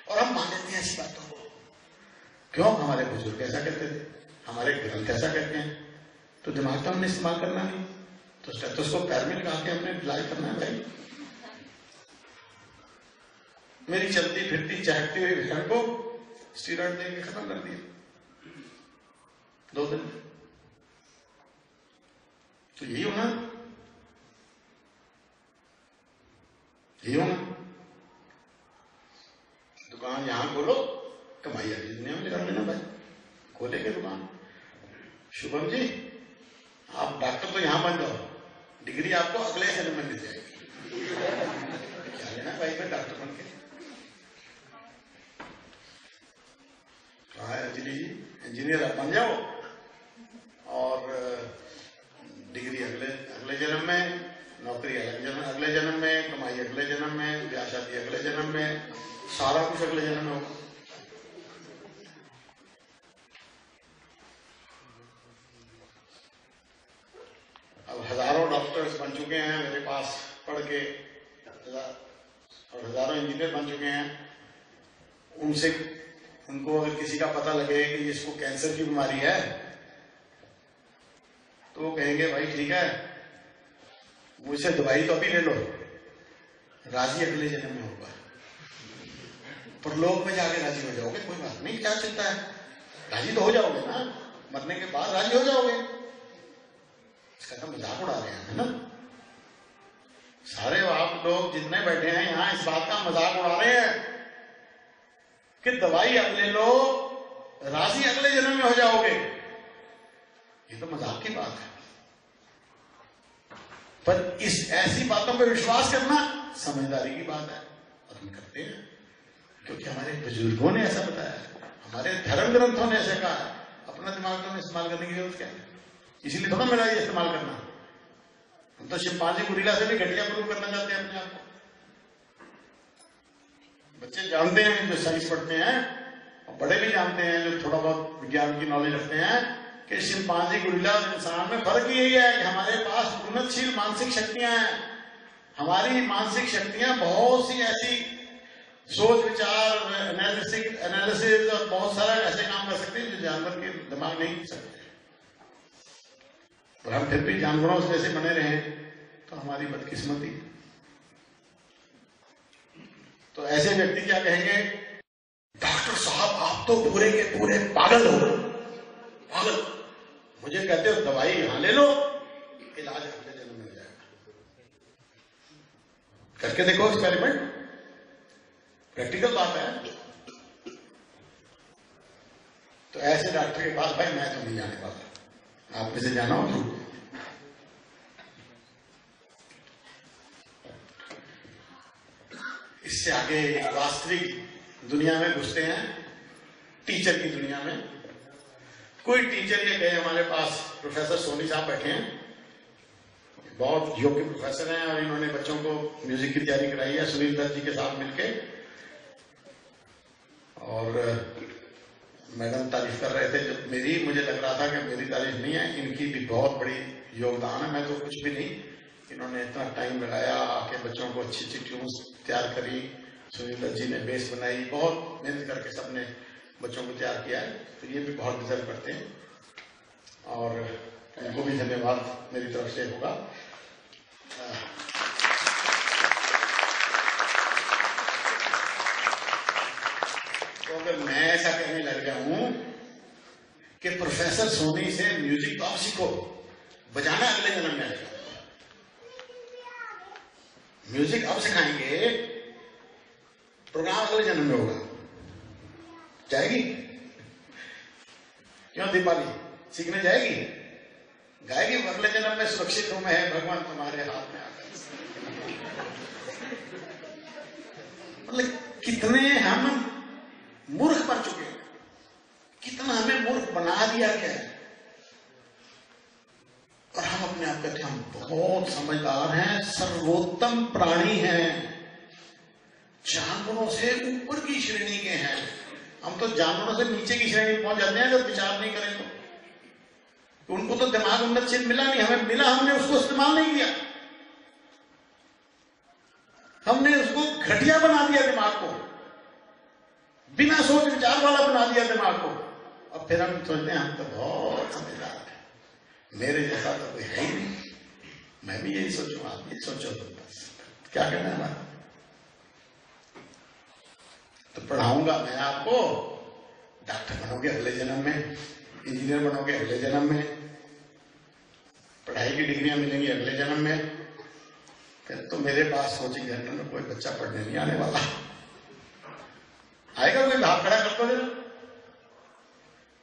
और हम मान लेते हैं ऐसी बातों को। क्यों? हमारे बुजुर्ग ऐसा कहते थे, हमारे ग्रंथ ऐसा कहते हैं, तो दिमाग तो हमने इस्तेमाल करना नहीं, तो स्टेथोस्कोप पैर में लगा के हमने इलाज करना है भाई। मेरी चलती फिरती चहकती हुई भैंस को स्टीरॉइड देके खत्म कर दिया 2 दिन में। तो यही होना, यही होना। दुकान यहां खोलो, कमाई अगली दुनिया में निकाल लेना भाई। खोलेंगे दुकान, शुभम जी आप डॉक्टर तो यहां बन जाओ, डिग्री आपको अगले जन्म में मिल जाएगी। क्या लेना भाई मैं डॉक्टर बन के? कहा है अंजलि जी, इंजीनियर आप बन जाओ और डिग्री अगले जन्म में, नौकरी अगले जन्म में, कमाई अगले जन्म में, ब्याह शादी अगले जन्म में, सारा कुछ अगले जन्म में होगा। अब हजारों डॉक्टर्स बन चुके हैं मेरे पास पढ़ के, और हजारों इंजीनियर बन चुके हैं। उनको अगर किसी का पता लगे कि इसको कैंसर की बीमारी है तो वो कहेंगे भाई ठीक है, मुझसे दवाई तो अभी ले लो, राजी अगले जन्म में होगा। परलोक में जाके राजी हो जाओगे, कोई बात नहीं, क्या चिंता है, राजी तो हो जाओगे ना, मरने के बाद राजी हो जाओगे। इसका तो मजाक उड़ा रहे हैं, है ना? सारे आप लोग जितने बैठे हैं यहाँ इस बात का मजाक उड़ा रहे हैं कि दवाई अब ले लो, राजी अगले जन्म में हो जाओगे। ये तो मजाक की बात है, पर इस ऐसी बातों पर विश्वास करना समझदारी की बात है, और हम करते हैं क्योंकि हमारे बुजुर्गों ने ऐसा बताया, हमारे धर्म ग्रंथों ने ऐसा कहा। अपना दिमाग तो हमें इस्तेमाल करने की जरूरत क्या है? इसीलिए थोड़ा मिला ये इस्तेमाल करना। हम तो शिंपांजी गुरिल्ला से भी घटिया प्रूव करना चाहते हैं अपने आप को। बच्चे जानते हैं जो साइंस पढ़ते हैं, और बड़े भी जानते हैं जो थोड़ा बहुत विज्ञान की नॉलेज रखते हैं, कि शिंपांजी गुरिल्ला और इंसान में फर्क यही है कि हमारे पास उन्नतशील मानसिक शक्तियां हैं। हमारी मानसिक शक्तियां बहुत सी ऐसी सोच विचार एनालिसिस और बहुत सारा ऐसे काम कर सकते हैं जो जानवर के दिमाग नहीं कर सकते। और हम फिर भी जानवरों से जैसे बने रहे तो हमारी बदकिस्मती। तो ऐसे व्यक्ति क्या कहेंगे, डॉक्टर साहब आप तो पूरे के पूरे पागल हो, पागल। मुझे कहते हो दवाई यहां ले लो, इलाज अगले जन्म में हो जाएगा। करके देखो एक्सपेरिमेंट, प्रैक्टिकल बात है। तो ऐसे डॉक्टर के पास भाई मैं तो नहीं जाने वाला, आप में से जाना हो तो। इससे आगे वास्तविक दुनिया में घुसते हैं, टीचर की दुनिया में। कोई टीचर ये कहे, हमारे पास प्रोफेसर सोनी साहब बैठे हैं, बहुत योग्य प्रोफेसर हैं और इन्होंने बच्चों को म्यूजिक की तैयारी कराई है सुनील दत्त जी के साथ मिलके, और मैडम तारीफ कर रहे थे जब मेरी, मुझे लग रहा था कि मेरी तारीफ नहीं है, इनकी भी बहुत बड़ी योगदान है। मैं तो कुछ भी नहीं, इन्होंने इतना टाइम लगाया, आके बच्चों को अच्छी अच्छी ट्यून्स तैयार करी, सुनील दत्त जी ने बेस बनाई, बहुत मेहनत करके सबने बच्चों को तैयार किया है। तो ये भी बहुत डिजर्व करते हैं और इनको भी धन्यवाद मेरी तरफ से होगा। तो अगर मैं ऐसा कहने लग गया हूं कि प्रोफेसर सोनी से म्यूजिक तो आप सीखो, बजाना अगले जन्म में आएगा। म्यूजिक अब सिखाएंगे, प्रोग्राम अगले जन्म में होगा। जाएगी क्यों दीपाली? सीखने जाएगी, गाएगी, अगले जन्म में सुरक्षित रूप में है, भगवान तुम्हारे हाथ में आकर। मतलब कितने हम मूर्ख बन चुके हैं, कितना हमें मूर्ख बना दिया गया है, और हम अपने आप कहते हैं हम बहुत समझदार हैं, सर्वोत्तम प्राणी हैं, जानवरों से ऊपर की श्रेणी के हैं। हम तो जानवरों से नीचे की श्रेणी में पहुंच जाते हैं जब विचार नहीं करें तो उनको तो दिमाग उन्नतशील मिला नहीं, हमें मिला, हमने उसको इस्तेमाल नहीं किया, हमने उसको घटिया बना दिया, दिमाग को बिना सोच विचार वाला बना दिया दिमाग को। अब फिर हम सोचते हैं हम तो बहुत समझदार हैं, मेरे जैसा तो कोई है ही नहीं, मैं भी यही सोचूं, आप ये सोचो, तो बस क्या करना है हमारा। तो पढ़ाऊंगा मैं आपको, डॉक्टर बनोगे अगले जन्म में, इंजीनियर बनोगे अगले जन्म में, पढ़ाई की डिग्रियां मिलेंगी अगले जन्म में, फिर तो मेरे पास कोचिंग सेंटर में कोई बच्चा पढ़ने नहीं आने वाला। आएगा कोई हाथ खड़ा कर दो,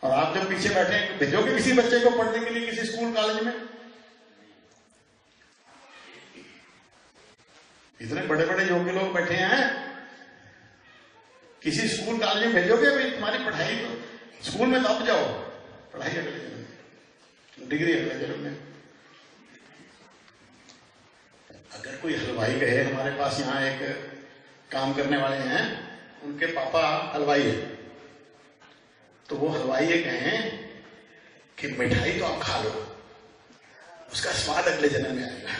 और आप जब पीछे बैठे हैं भेजोगे किसी बच्चे को पढ़ने के लिए किसी स्कूल कॉलेज में? इतने बड़े बड़े योग्य लोग बैठे हैं, किसी स्कूल कॉलेज में भेजोगे? भाई तुम्हारी पढ़ाई तो स्कूल में दब जाओ, पढ़ाई अगले जन्म में, डिग्री अगले जन्म में। अगर कोई हलवाई कहे, हमारे पास यहाँ एक काम करने वाले हैं, उनके पापा हलवाई है, तो वो हलवाई ये कहें कि मिठाई तो आप खा लो, उसका स्वाद अगले जन्म में आएगा,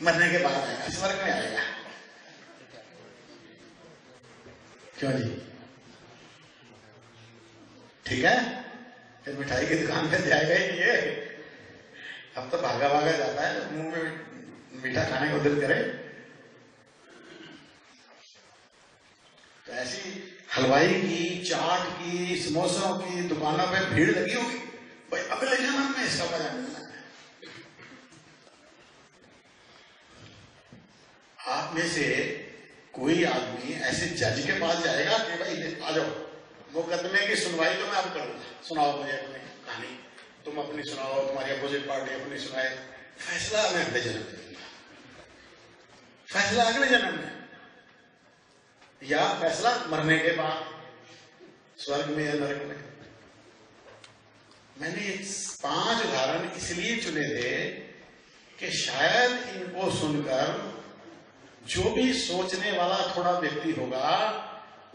मरने के बाद आएगा, स्वर्ग में आएगा। क्यों जी? ठीक है, फिर मिठाई की दुकान पे जाएगा ही ये, अब तो भागा भागा जाता है, मुंह में मीठा खाने को दिल करे। तो ऐसी हलवाई की, चाट की, समोसों की दुकानों पे भीड़ लगी होगी, भाई अगले जन्म में इसका मजा मिलना है। आप में से कोई आदमी ऐसे जज के पास जाएगा कि भाई आ जाओ, मुकदमे की सुनवाई तो मैं अब करूंगा, सुनाओ मुझे अपनी कहानी, तुम अपनी सुनाओ, तुम्हारी अपोजिट पार्टी अपनी सुनाए, फैसला मैं अगले जन्म में दूंगा, फैसला अगले जन्म में, या फैसला मरने के बाद स्वर्ग में या नरक में। मैंने ये 5 उदाहरण इसलिए चुने थे कि शायद इनको सुनकर जो भी सोचने वाला थोड़ा व्यक्ति होगा,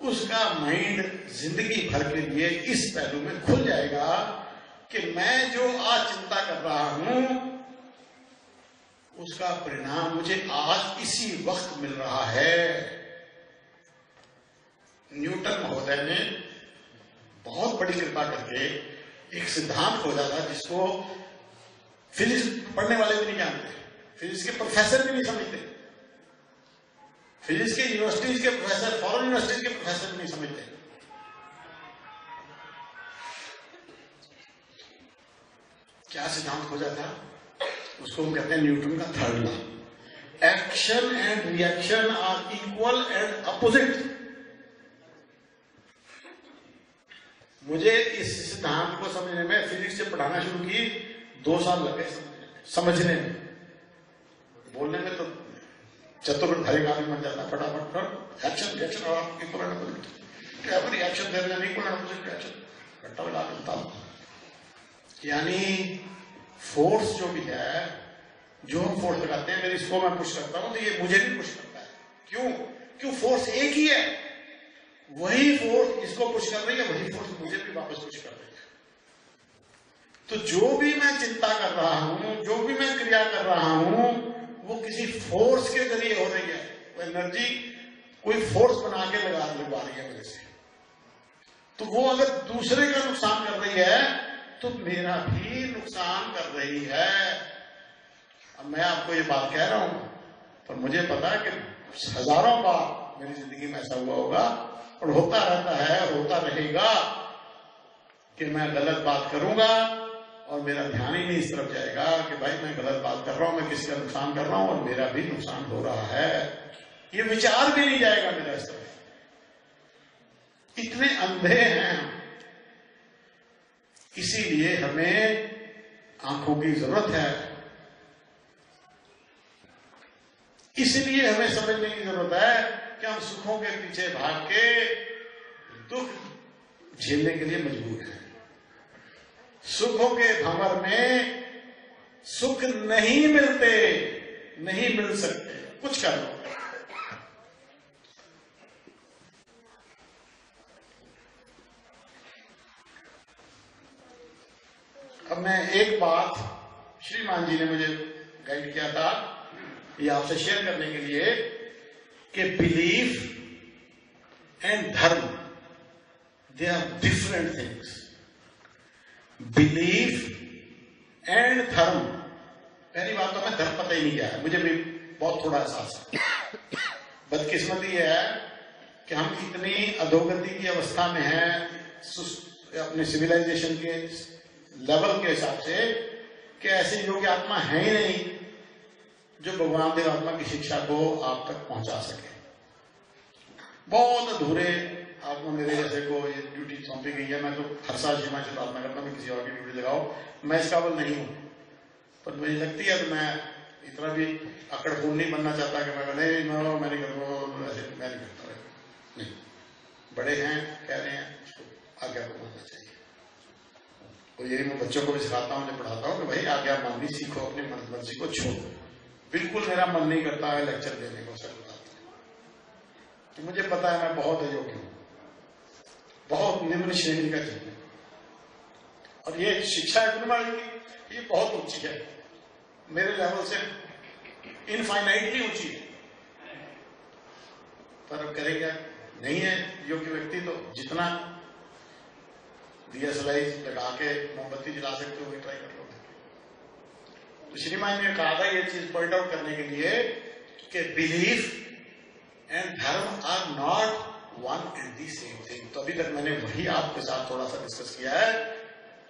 उसका माइंड जिंदगी भर के लिए इस पहलू में खुल जाएगा कि मैं जो आज चिंता कर रहा हूं, उसका परिणाम मुझे आज इसी वक्त मिल रहा है। न्यूटन महोदय ने बहुत बड़ी कृपा करके एक सिद्धांत खोजा था जिसको फिजिक्स पढ़ने वाले भी नहीं जानते, फिजिक्स के प्रोफेसर भी नहीं समझते, फिजिक्स के यूनिवर्सिटीज के प्रोफेसर, फॉरेन यूनिवर्सिटीज के प्रोफेसर भी नहीं समझते। क्या सिद्धांत खोजा था? उसको हम कहते हैं न्यूटन का third law, action and reaction are equal and opposite. मुझे इस सिद्धांत को समझने में, फिजिक्स से पढ़ाना शुरू की, 2 साल लगे समझने में, बोलने में तो चतुर्धारी का बन जाता है फटाफट एक्शन रिएक्शन और equal and opposite every action there is an equal and opposite reaction घंटा मिला मिलता। यानी फोर्स जो भी है, जो हम फोर्स लगाते हैं, मेरी इसको मैं पुश करता हूं तो ये मुझे भी पुश करता है। क्यों फोर्स एक ही है, वही फोर्स इसको पुश कर रही है, वही फोर्स मुझे भी वापस पुश कर रही है। तो जो भी मैं चिंता कर रहा हूं, जो भी मैं क्रिया कर रहा हूं, वो किसी फोर्स के जरिए हो रही है। वो एनर्जी कोई फोर्स बना के लगा रही है मेरे से। तो वो अगर दूसरे का नुकसान कर रही है तो मेरा भी नुकसान कर रही है। अब मैं आपको ये बात कह रहा हूं, पर मुझे पता है कि हजारों बार मेरी जिंदगी में ऐसा हुआ होगा और होता रहता है, होता रहेगा कि मैं गलत बात करूंगा और मेरा ध्यान ही नहीं इस तरफ जाएगा कि भाई मैं गलत बात कर रहा हूं, मैं किसी का नुकसान कर रहा हूं और मेरा भी नुकसान हो रहा है। ये विचार भी नहीं जाएगा मेरा इस तरफ। इतने अंधे हैं। इसीलिए हमें आंखों की जरूरत है, इसलिए हमें समझने की जरूरत है कि हम सुखों के पीछे भाग के दुख झेलने के लिए मजबूर हैं। सुखों के भंवर में सुख नहीं मिलते, नहीं मिल सकते। कुछ कर लो। अब मैं एक बात श्रीमान जी ने मुझे गाइड किया था ये आपसे शेयर करने के लिए कि belief and dharma they are different things. Belief and dharma, पहली बात तो मैं धर्म पता ही नहीं क्या है, मुझे भी बहुत थोड़ा एहसास है। बदकिस्मती है कि हम इतनी अधोगति की अवस्था में हैं अपने सिविलाइजेशन के लेवल के हिसाब से कि ऐसे योग्य आत्मा है ही नहीं जो भगवान देव आत्मा की शिक्षा को आप तक पहुंचा सके। बहुत अधूरे आत्मा मेरे जैसे को ये ड्यूटी सौंपी गई है। मैं तो हर साल शिमा से प्रार्थना करता हूँ किसी और की ड्यूटी लगाओ, मैं इस काबिल नहीं हूं, पर मुझे लगती है तो मैं इतना भी अकड़फूल नहीं बनना चाहता कि मैं नहीं करूँ, ऐसे मैं नहीं करता। नहीं, बड़े हैं कह रहे हैं, उसको आज्ञा को मानना चाहिए। और यही मैं बच्चों को भी सिखाता हूँ, जब पढ़ाता हूँ कि भाई आज्ञा माननी सीखो, अपनी मर्जी को छोड़ो। बिल्कुल मेरा मन नहीं करता है लेक्चर देने को, सर बताता हूँ कि मुझे पता है मैं बहुत अयोग्य हूँ, बहुत निम्न श्रेणी का जीव। और ये शिक्षा है गुरुमाजी की, ये बहुत ऊंची है, मेरे लेवल से इनफाइनाइटली ऊंची है। पर अब करेगा नहीं है योग्य व्यक्ति तो जितना दिया सलाई लगा के मोमबत्ती जला सकते हो ट्राई कर लो। तो श्रीमान ने कहा था ये चीज पॉइंट आउट करने के लिए कि belief and dharma are not one and the same thing. तो अभी तक मैंने वही आपके साथ थोड़ा सा डिस्कस किया है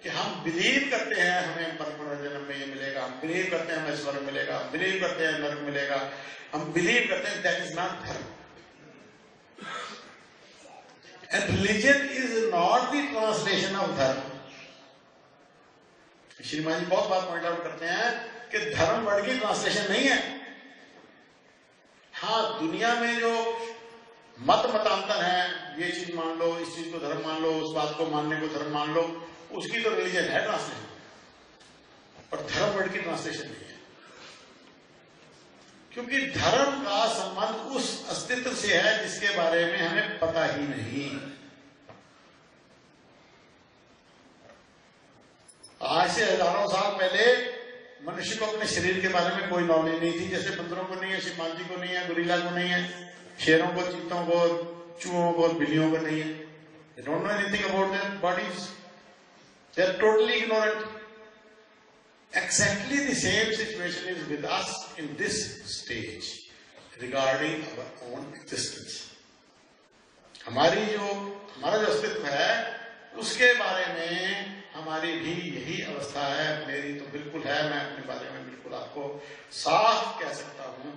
कि हम बिलीव करते हैं हमें पुनर्जन्म में ये मिलेगा, हम बिलीव करते हैं हमें स्वर्ग मिलेगा, हम बिलीव करते हैं नरक मिलेगा, हम बिलीव करते हैं। दैट इज नॉट धर्म। And religion is not the translation of धर्म। श्रीमान जी बहुत बात पॉइंट आउट करते हैं कि धर्म वर्ड की ट्रांसलेशन नहीं है। हाँ, दुनिया में जो मतांतर है, ये चीज मान लो, इस चीज को धर्म मान लो, उस बात को मानने को धर्म मान लो, उसकी तो रिलीजन है ट्रांसलेशन, पर धर्म वर्ड की ट्रांसलेशन नहीं है। क्योंकि धर्म का संबंध उस अस्तित्व से है जिसके बारे में हमें पता ही नहीं। आज से हजारों साल पहले मनुष्य को अपने शरीर के बारे में कोई नॉलेज नहीं थी, जैसे बंदरों को नहीं है, शिम्पांजी जी को नहीं है, गुरिल्ला को नहीं है, शेरों को, चीतों को, चूहों को, बिल्लियों को नहीं है। They don't know anything about their bodies. They are totally ignorant. Exactly the same situation is with us in this stage regarding our own existence. हमारा जो अस्तित्व है उसके बारे में हमारी भी यही अवस्था है। मेरी तो बिल्कुल है, मैं अपने बारे में बिल्कुल आपको साफ कह सकता हूं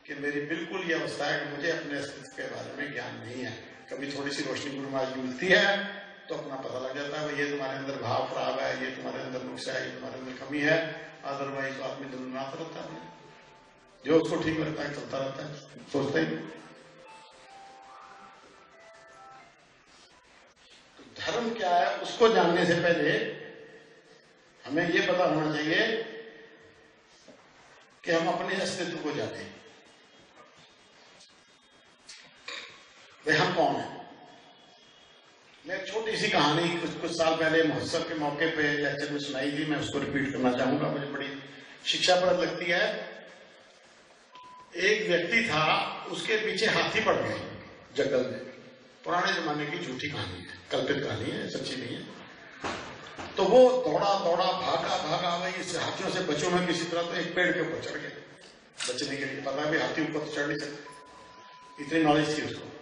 कि मेरी बिल्कुल ये अवस्था है कि मुझे अपने अस्तित्व के बारे में ज्ञान नहीं है। कभी थोड़ी सी रोशनी गुरु महाराज मिलती है तो अपना पता लग जाता है, ये तुम्हारे अंदर भाव खराब है, ये तुम्हारे अंदर नुक्स है, ये तुम्हारे अंदर कमी है, अदरवाइज आदमी दुनिया रहता है। जो उसको ठीक लगता है चलता रहता है, सोचते ही। तो धर्म क्या है उसको जानने से पहले हमें यह पता होना चाहिए कि हम अपने अस्तित्व को जाने, वे हम कौन है। मैं एक छोटी सी कहानी कुछ साल पहले महोत्सव के मौके पे लेक्चर में सुनाई थी, मैं उसको रिपीट करना चाहूंगा, मुझे बड़ी शिक्षाप्रद लगती है। एक व्यक्ति था, उसके पीछे हाथी पड़ गए जंगल में। पुराने जमाने की झूठी कहानी है, कल्पित कहानी है, सच्ची नहीं है। तो वो दौड़ा दौड़ा भागा भागा वही इस हाथियों से बचो में किसी तरह, तो एक पेड़ के ऊपर चढ़ गया बचने के लिए। पता भी हाथी ऊपर तो चढ़ नहीं सकते, इतनी नॉलेज थी उसको।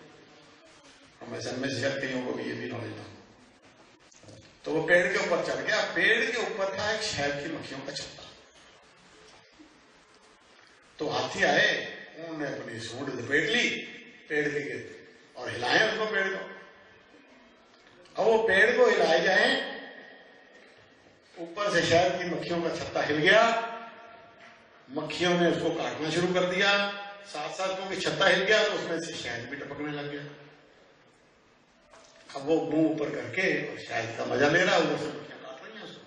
मैं शायद कईयों को भी ये भी नॉलेज था। तो वो पेड़ के ऊपर चढ़ गया। पेड़ के ऊपर था एक शहद की मक्खियों का छत्ता। तो हाथी आए, उन्होंने अपनी सूंड लपेट ली पेड़ के गिर्द और हिलाए उसको, पेड़ को। अब वो पेड़ को हिलाए जाए, ऊपर से शहद की मक्खियों का छत्ता हिल गया, मक्खियों ने उसको काटना शुरू कर दिया। साथ साथ क्योंकि छत्ता हिल गया तो उसमें से शहद भी टपकने लग गया। अब वो मुंह ऊपर करके और शहद का मजा ले रहा है, उधर से मक्खियां काट रही हैं उसको,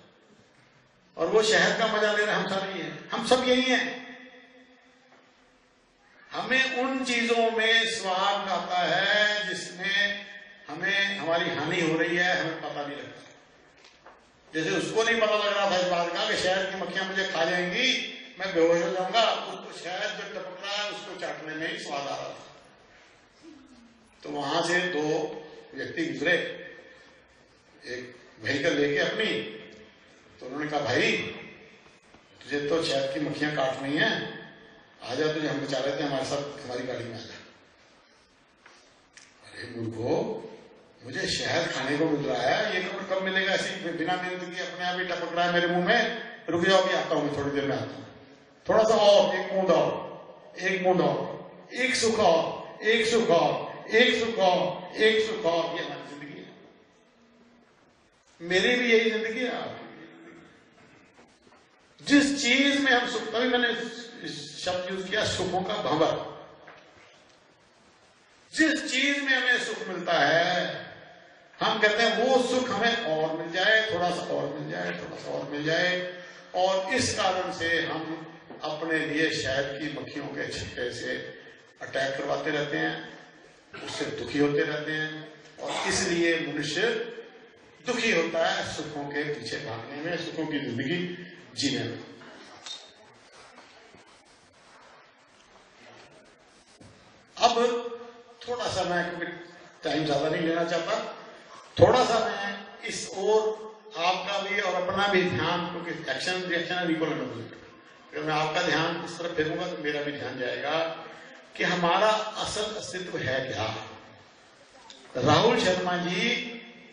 और वो शहद का मजा ले रहा है। हम सब ही हैं, हम सब यही हैं। हमें उन चीजों में स्वाद आता है जिसमें हमें हमारी हानि हो रही है, हमें पता नहीं लगता। जैसे उसको नहीं पता लग रहा था इस बात का कि शहद की मक्खियां मुझे खा जाएंगी, मैं बेहोश हो जाऊंगा। उसको शहद जब टपक रहा है उसको चाटने में ही स्वाद आ रहा था। तो वहां से दो व्यक्ति गुजरे, एक व्हीकल लेके अपनी। तो उन्होंने कहा, भाई तुझे तो शहद की मक्खियां काटनी है, आजा, तुझे हम बचा लेते हैं, हमारे साथ हमारी गाड़ी में आजा। अरे मूर्खो, मुझे शहद खाने को मिल रहा है, ये कब मिलेगा? ऐसे बिना मेहनत किए अपने आप ही टपक रहा है मेरे मुंह में। रुक जाओ, अभी आता हूं, मैं थोड़ी देर में आता हूं। थोड़ा सा और, एक बूंद और, एक बूंद और, एक सुख और, एक सुख और, एक सुख और, एक सुख और। ये हमारी जिंदगी है, मेरी भी यही जिंदगी है, आपकी। जिस चीज में हम सुख, तभी मैंने शब्द यूज किया सुखों का भंवर। जिस चीज में हमें सुख मिलता है, हम कहते हैं वो सुख हमें और मिल जाए, थोड़ा सा और मिल जाए, थोड़ा सा और मिल जाए। और इस कारण से हम अपने लिए शहद की मक्खियों के छत्ते से अटैक करवाते रहते हैं, उससे दुखी होते रहते हैं। और इसलिए मनुष्य दुखी होता है सुखों के पीछे भागने में, सुखों की जिंदगी जीने में। अब थोड़ा सा मैं, क्योंकि टाइम ज्यादा नहीं लेना चाहता, थोड़ा सा मैं इस ओर आपका भी और अपना भी ध्यान, क्योंकि एक्शन रिएक्शन है, इक्वल एंड अगर मैं आपका ध्यान इस तरफ फेरूंगा तो मेरा भी ध्यान जाएगा कि हमारा असल अस्तित्व है क्या। राहुल शर्मा जी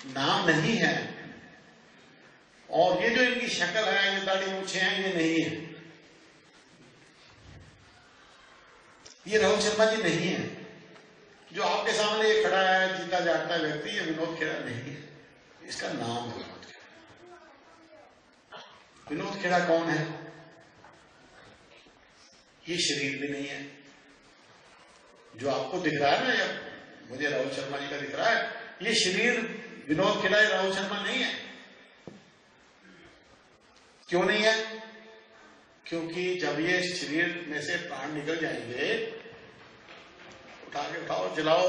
नाम नहीं है, और ये जो इनकी शक्ल है, ये दाढ़ी मूछें हैं, ये नहीं है, ये राहुल शर्मा जी नहीं है। जो आपके सामने ये खड़ा है जीता जागता व्यक्ति, ये विनोद खेड़ा नहीं है, इसका नाम है विनोद खेड़ा। विनोद खेड़ा कौन है? ये शरीर भी नहीं है जो आपको दिख रहा है ना, या मुझे राहुल शर्मा जी का दिख रहा है, ये शरीर विनोद खेड़ा या राहुल शर्मा नहीं है। क्यों नहीं है? क्योंकि जब ये शरीर में से प्राण निकल जाएंगे, उठा के उठाओ, जलाओ।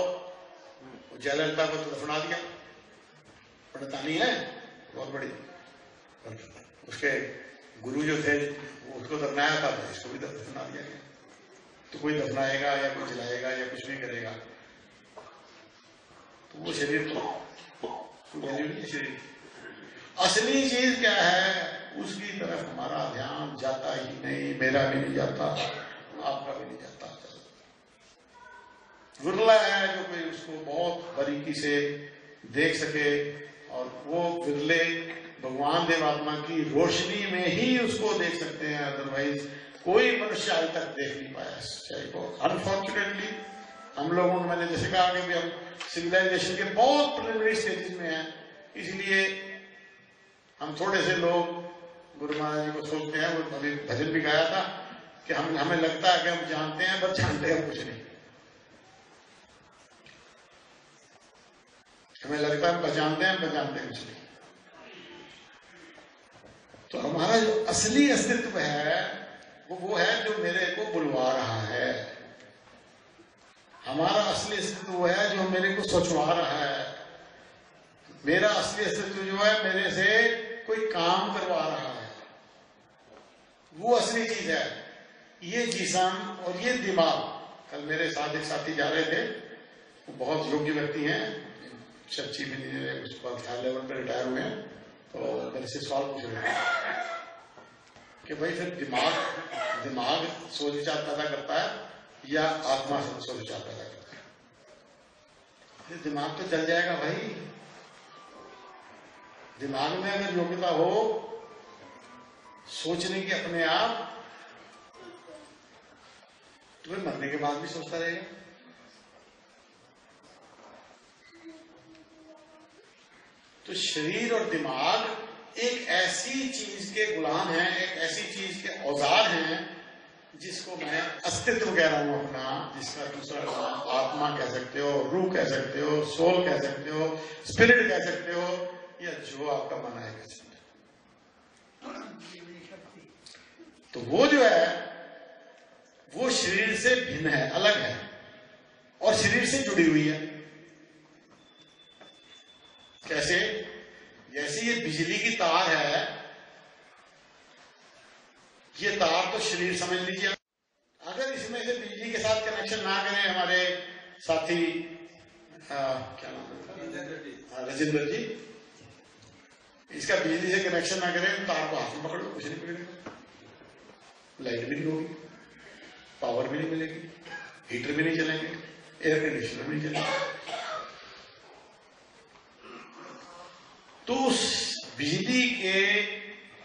जयललिता को तो दफना दिया, पंडितानी है बहुत बड़ी, उसके गुरु जो थे उसको दफनाया था, तो इसको भी दफना दिया गया। तो कोई दफनाएगा या कोई जलाएगा या कुछ भी करेगा तो वो शरीर तो वैल्यू नहीं है। शरीर असली चीज क्या है, उसकी तरफ हमारा ध्यान जाता ही नहीं। मेरा भी नहीं जाता, आपका भी नहीं जाता। विरला है जो कोई उसको बहुत बारीकी से देख सके, और वो विरले भगवान देवात्मा की रोशनी में ही उसको देख सकते हैं। अदरवाइज कोई मनुष्य आज तक देख नहीं पाया सच्चाई को। अनफॉर्चुनेटली हम लोगों ने, मैंने जैसे कहा कि हम सिविलाइजेशन के बहुत प्रिलिमिनरी स्टेजेस में हैं, इसलिए हम थोड़े से लोग गुरु महाराज जी को सोचते हैं। वो अभी भजन भी गाया था, कि हमें लगता है कि हम जानते हैं, पर जानते हैं कुछ नहीं। हमें लगता है पहचानते हैं, पहचानते हैं कुछ नहीं। तो हमारा जो असली अस्तित्व है वो है जो मेरे को बुलवा रहा है। हमारा असली अस्तित्व वो है जो मेरे को सोचवा रहा है। मेरा असली अस्तित्व जो है मेरे से कोई काम करवा रहा है, वो असली चीज है। ये जिस्म और ये दिमाग। कल मेरे साथ एक साथी जा रहे थे, वो बहुत योग्य व्यक्ति हैं, चीफ इंजीनियर, कुछ बहुत हाई लेवल पर रिटायर हुए हैं। तो मेरे से सवाल पूछ रहे थे कि भाई फिर दिमाग सोच विचार पैदा करता है या आत्मा सोच विचार पैदा करता है? दिमाग तो जल जाएगा भाई। दिमाग में अगर योग्यता हो सोचने की अपने आप, तो फिर मरने के बाद भी सोचता रहेगा। तो शरीर और दिमाग एक ऐसी चीज के गुलाम हैं, एक ऐसी चीज के औजार हैं जिसको मैं अस्तित्व कह रहा हूं अपना, जिसका दूसरा नाम आत्मा कह सकते हो, रूह कह सकते हो, सोल कह सकते हो, स्पिरिट कह सकते हो, या जो आपका मन है कह सकते हो। तो वो जो है वो शरीर से भिन्न है, अलग है और शरीर से जुड़ी हुई है। कैसे? जैसे ये बिजली की तार है, ये तार तो शरीर समझ लीजिए। अगर इसमें से बिजली के साथ कनेक्शन ना करें हमारे साथी क्या नाम है, राजेंद्र जी, इसका बिजली से कनेक्शन ना करें तो तार को हाथ में पकड़ो, कुछ नहीं पकड़ेगा। लाइट भी नहीं होगी, पावर भी नहीं मिलेगी, हीटर भी नहीं चलेंगे, एयर कंडीशनर भी नहीं चलेंगे। तो उस बिजली के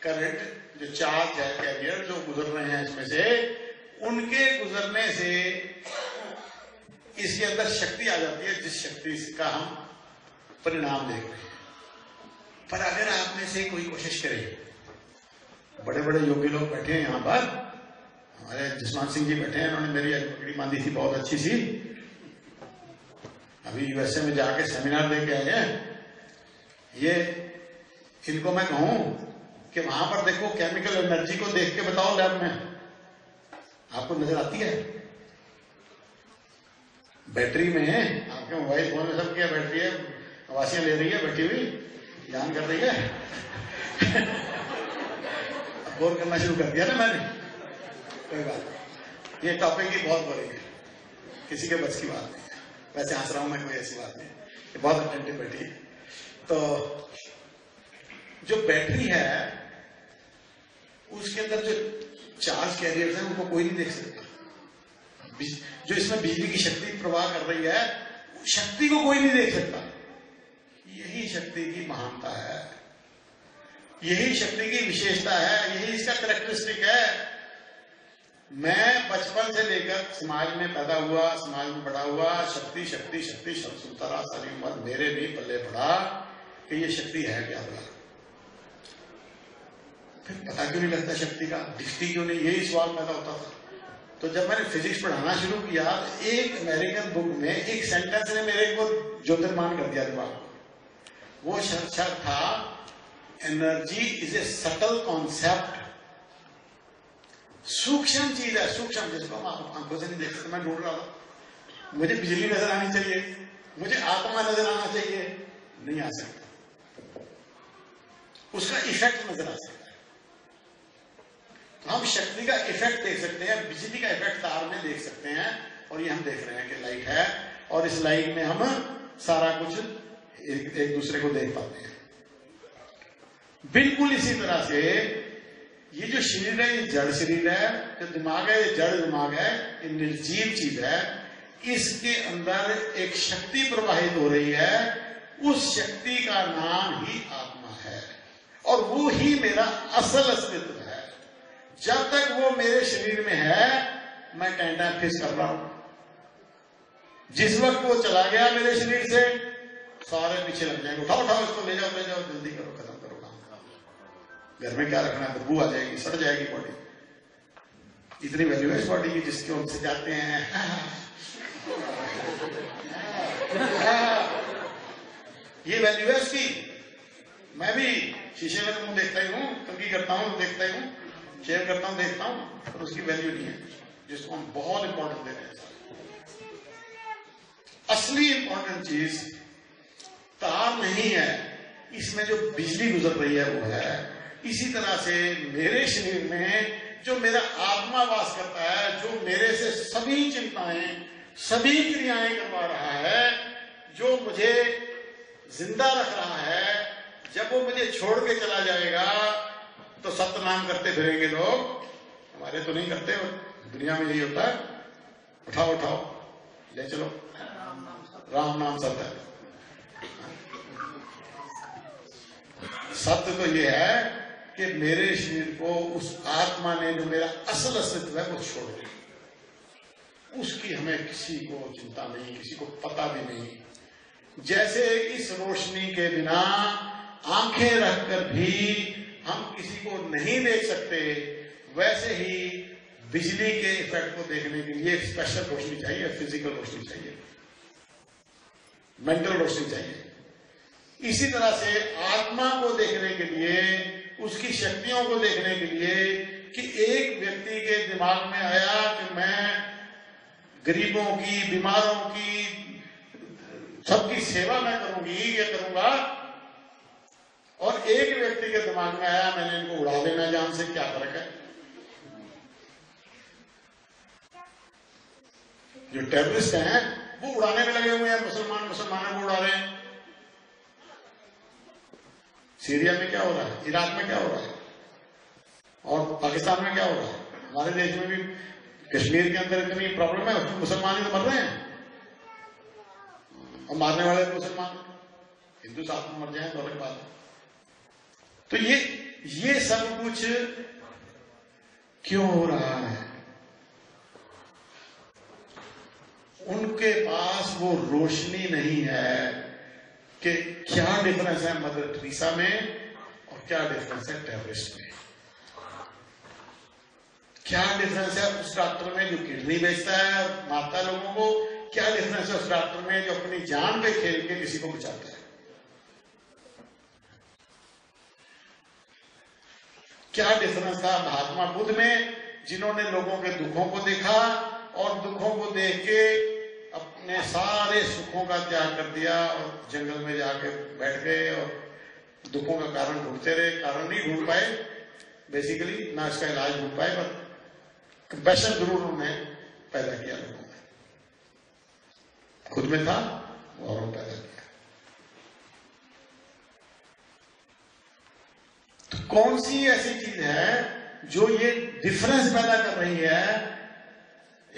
करंट जो चार्ज है, कैरियर जो गुजर रहे हैं इसमें से, उनके गुजरने से इसके अंदर शक्ति आ जाती है, जिस शक्ति का हम परिणाम देख रहे हैं। पर अगर आप में से कोई कोशिश करे, बड़े बड़े योगी लोग बैठे हैं यहाँ पर, हमारे जसवंत सिंह जी बैठे हैं, उन्होंने मेरी पकड़ी बांधी थी बहुत अच्छी सी, अभी यूएसए में जाके सेमिनार दे के आए हैं। ये इनको मैं कहूं कि वहां पर देखो, केमिकल एनर्जी को देख के बताओ लैब में, आपको नजर आती है? बैटरी में आपके मोबाइल फोन में सब क्या बैटरी है, आवासियां ले रही है, बैठी हुई ध्यान कर रही है। बोर करना शुरू कर दिया ना मैंने, कोई बात नहीं, ये टॉपिक ही बहुत बोरिंग है, किसी के बस की बात नहीं है। वैसे हंस रहा हूं मैं, कोई ऐसी बात नहीं, ये बहुत अटेंटिव बैठी है। तो जो बैटरी है उसके अंदर जो चार्ज कैरियर्स हैं उनको कोई नहीं देख सकता। जो इसमें बिजली की शक्ति प्रवाह कर रही है, शक्ति को कोई नहीं देख सकता। यही शक्ति की महानता है, यही शक्ति की विशेषता है, यही इसका कैरेक्टरिस्टिक है। मैं बचपन से लेकर समाज में पैदा हुआ, समाज में बड़ा हुआ, शक्ति शक्ति शक्ति शब्द सुनता रहा सारी उम्र, मेरे भी पल्ले पड़ा कि ये शक्ति है क्या बोला। फिर पता क्यों नहीं लगता शक्ति का, दिखती क्यों नहीं, यही सवाल पैदा होता था। तो जब मैंने फिजिक्स पढ़ाना शुरू किया, एक अमेरिकन बुक में एक सेंटेंस ने मेरे को ज्योतिर्मान कर दिया दिमाग को। वो शब्द था, energy is a subtle concept. सूक्ष्म चीज है, सूक्ष्म, जिसको हम आंखों से नहीं देख सकते। मैं ढूंढ रहा था, मुझे बिजली नजर आनी चाहिए, मुझे आत्मा नजर आना चाहिए, नहीं आ सकता। उसका इफेक्ट नजर आ सकता है। तो हम शक्ति का इफेक्ट देख सकते हैं, बिजली का इफेक्ट तार में देख सकते हैं, और ये हम देख रहे हैं कि लाइट है, और इस लाइट में हम सारा कुछ एक दूसरे को देख पाते हैं। बिल्कुल इसी तरह से ये जो शरीर है, ये जड़ शरीर है, जो दिमाग है, ये जड़ दिमाग है, ये निर्जीव चीज है। इसके अंदर एक शक्ति प्रवाहित हो रही है, उस शक्ति का नाम ही आत्मा है, और वो ही मेरा असल अस्तित्व है। जब तक वो मेरे शरीर में है, मैं टेंटा फिस कर रहा हूं। जिस वक्त वो चला गया मेरे शरीर से, सारे पीछे लग जाएंगे, उठाओ उठाओ इसको, ले जाओ जल्दी करो, खत्म करो काम। घर में क्या रखना है, बदबू आ जाएगी, सड़ जाएगी बॉडी। इतनी वैल्यू है इस बॉडी की जिसके उनसे जाते हैं। ये वैल्यू है इसकी। मैं भी शीशे में तो मुंह देखता ही हूँ, कंघी करता हूँ तो देखता ही हूँ, शेव करता हूँ देखता हूँ, पर उसकी वैल्यू नहीं है जिसको हम बहुत इंपॉर्टेंट दे रहे हैं। असली इंपॉर्टेंट चीज तार नहीं है, इसमें जो बिजली गुजर रही है वो है। इसी तरह से मेरे शरीर में जो मेरा आत्मा वास करता है, जो मेरे से सभी चिंताएं, सभी क्रियाएं करवा रहा है, जो मुझे जिंदा रख रहा है, जब वो मुझे छोड़ के चला जाएगा तो सतनाम करते फिरेंगे लोग। हमारे तो नहीं करते, दुनिया में यही होता है, उठाओ उठाओ ले चलो, राम नाम सत्य है। सत्य तो ये है कि मेरे शरीर को उस आत्मा ने, जो मेरा असल अस्तित्व है, वो छोड़ दिया। उसकी हमें किसी को चिंता नहीं, किसी को पता भी नहीं। जैसे इस रोशनी के बिना आंखें रखकर भी हम किसी को नहीं देख सकते, वैसे ही बिजली के इफेक्ट को देखने के लिए स्पेशल रोशनी चाहिए, फिजिकल रोशनी चाहिए, मेंटल रोशनी चाहिए। इसी तरह से आत्मा को देखने के लिए, उसकी शक्तियों को देखने के लिए, कि एक व्यक्ति के दिमाग में आया कि मैं गरीबों की, बीमारों की, सबकी सेवा मैं करूंगी, ये करूंगा, और एक व्यक्ति के दिमाग में आया मैंने इनको उड़ा देना जान से, क्या फर्क है? जो टेररिस्ट हैं वो उड़ाने में लगे हुए हैं, मुसलमानों को उड़ा रहे हैं। सीरिया में क्या हो रहा है, इराक में क्या हो रहा है, और पाकिस्तान में क्या हो रहा है। हमारे देश में भी कश्मीर के अंदर इतनी प्रॉब्लम है, उसमें मुसलमान ही तो मर रहे हैं, और मारने वाले मुसलमान, हिंदू साथ में मर जाए तो अलग बात है। तो ये सब कुछ क्यों हो रहा है? उनके पास वो रोशनी नहीं है कि क्या डिफरेंस है मदर टेरेसा में और क्या डिफरेंस है टेररिस्ट में। क्या डिफरेंस है उस डॉक्टर में जो किडनी बेचता है और मारता है लोगों को, क्या डिफरेंस है उस डॉक्टर में जो अपनी जान पे खेल के किसी को बचाता है। क्या डिफरेंस था महात्मा बुद्ध में, जिन्होंने लोगों के दुखों को देखा और दुखों को देख के अपने सारे सुखों का त्याग कर दिया और जंगल में जाके बैठ गए और दुखों का कारण ढूंढते रहे। कारण नहीं ढूंढ पाए बेसिकली, ना इसका इलाज ढूंढ पाए, पर कंपैशन जरूर उन्होंने पैदा किया लोगों में, खुद में था और पैदा किया। तो कौन सी ऐसी चीज है जो ये डिफरेंस पैदा कर रही है?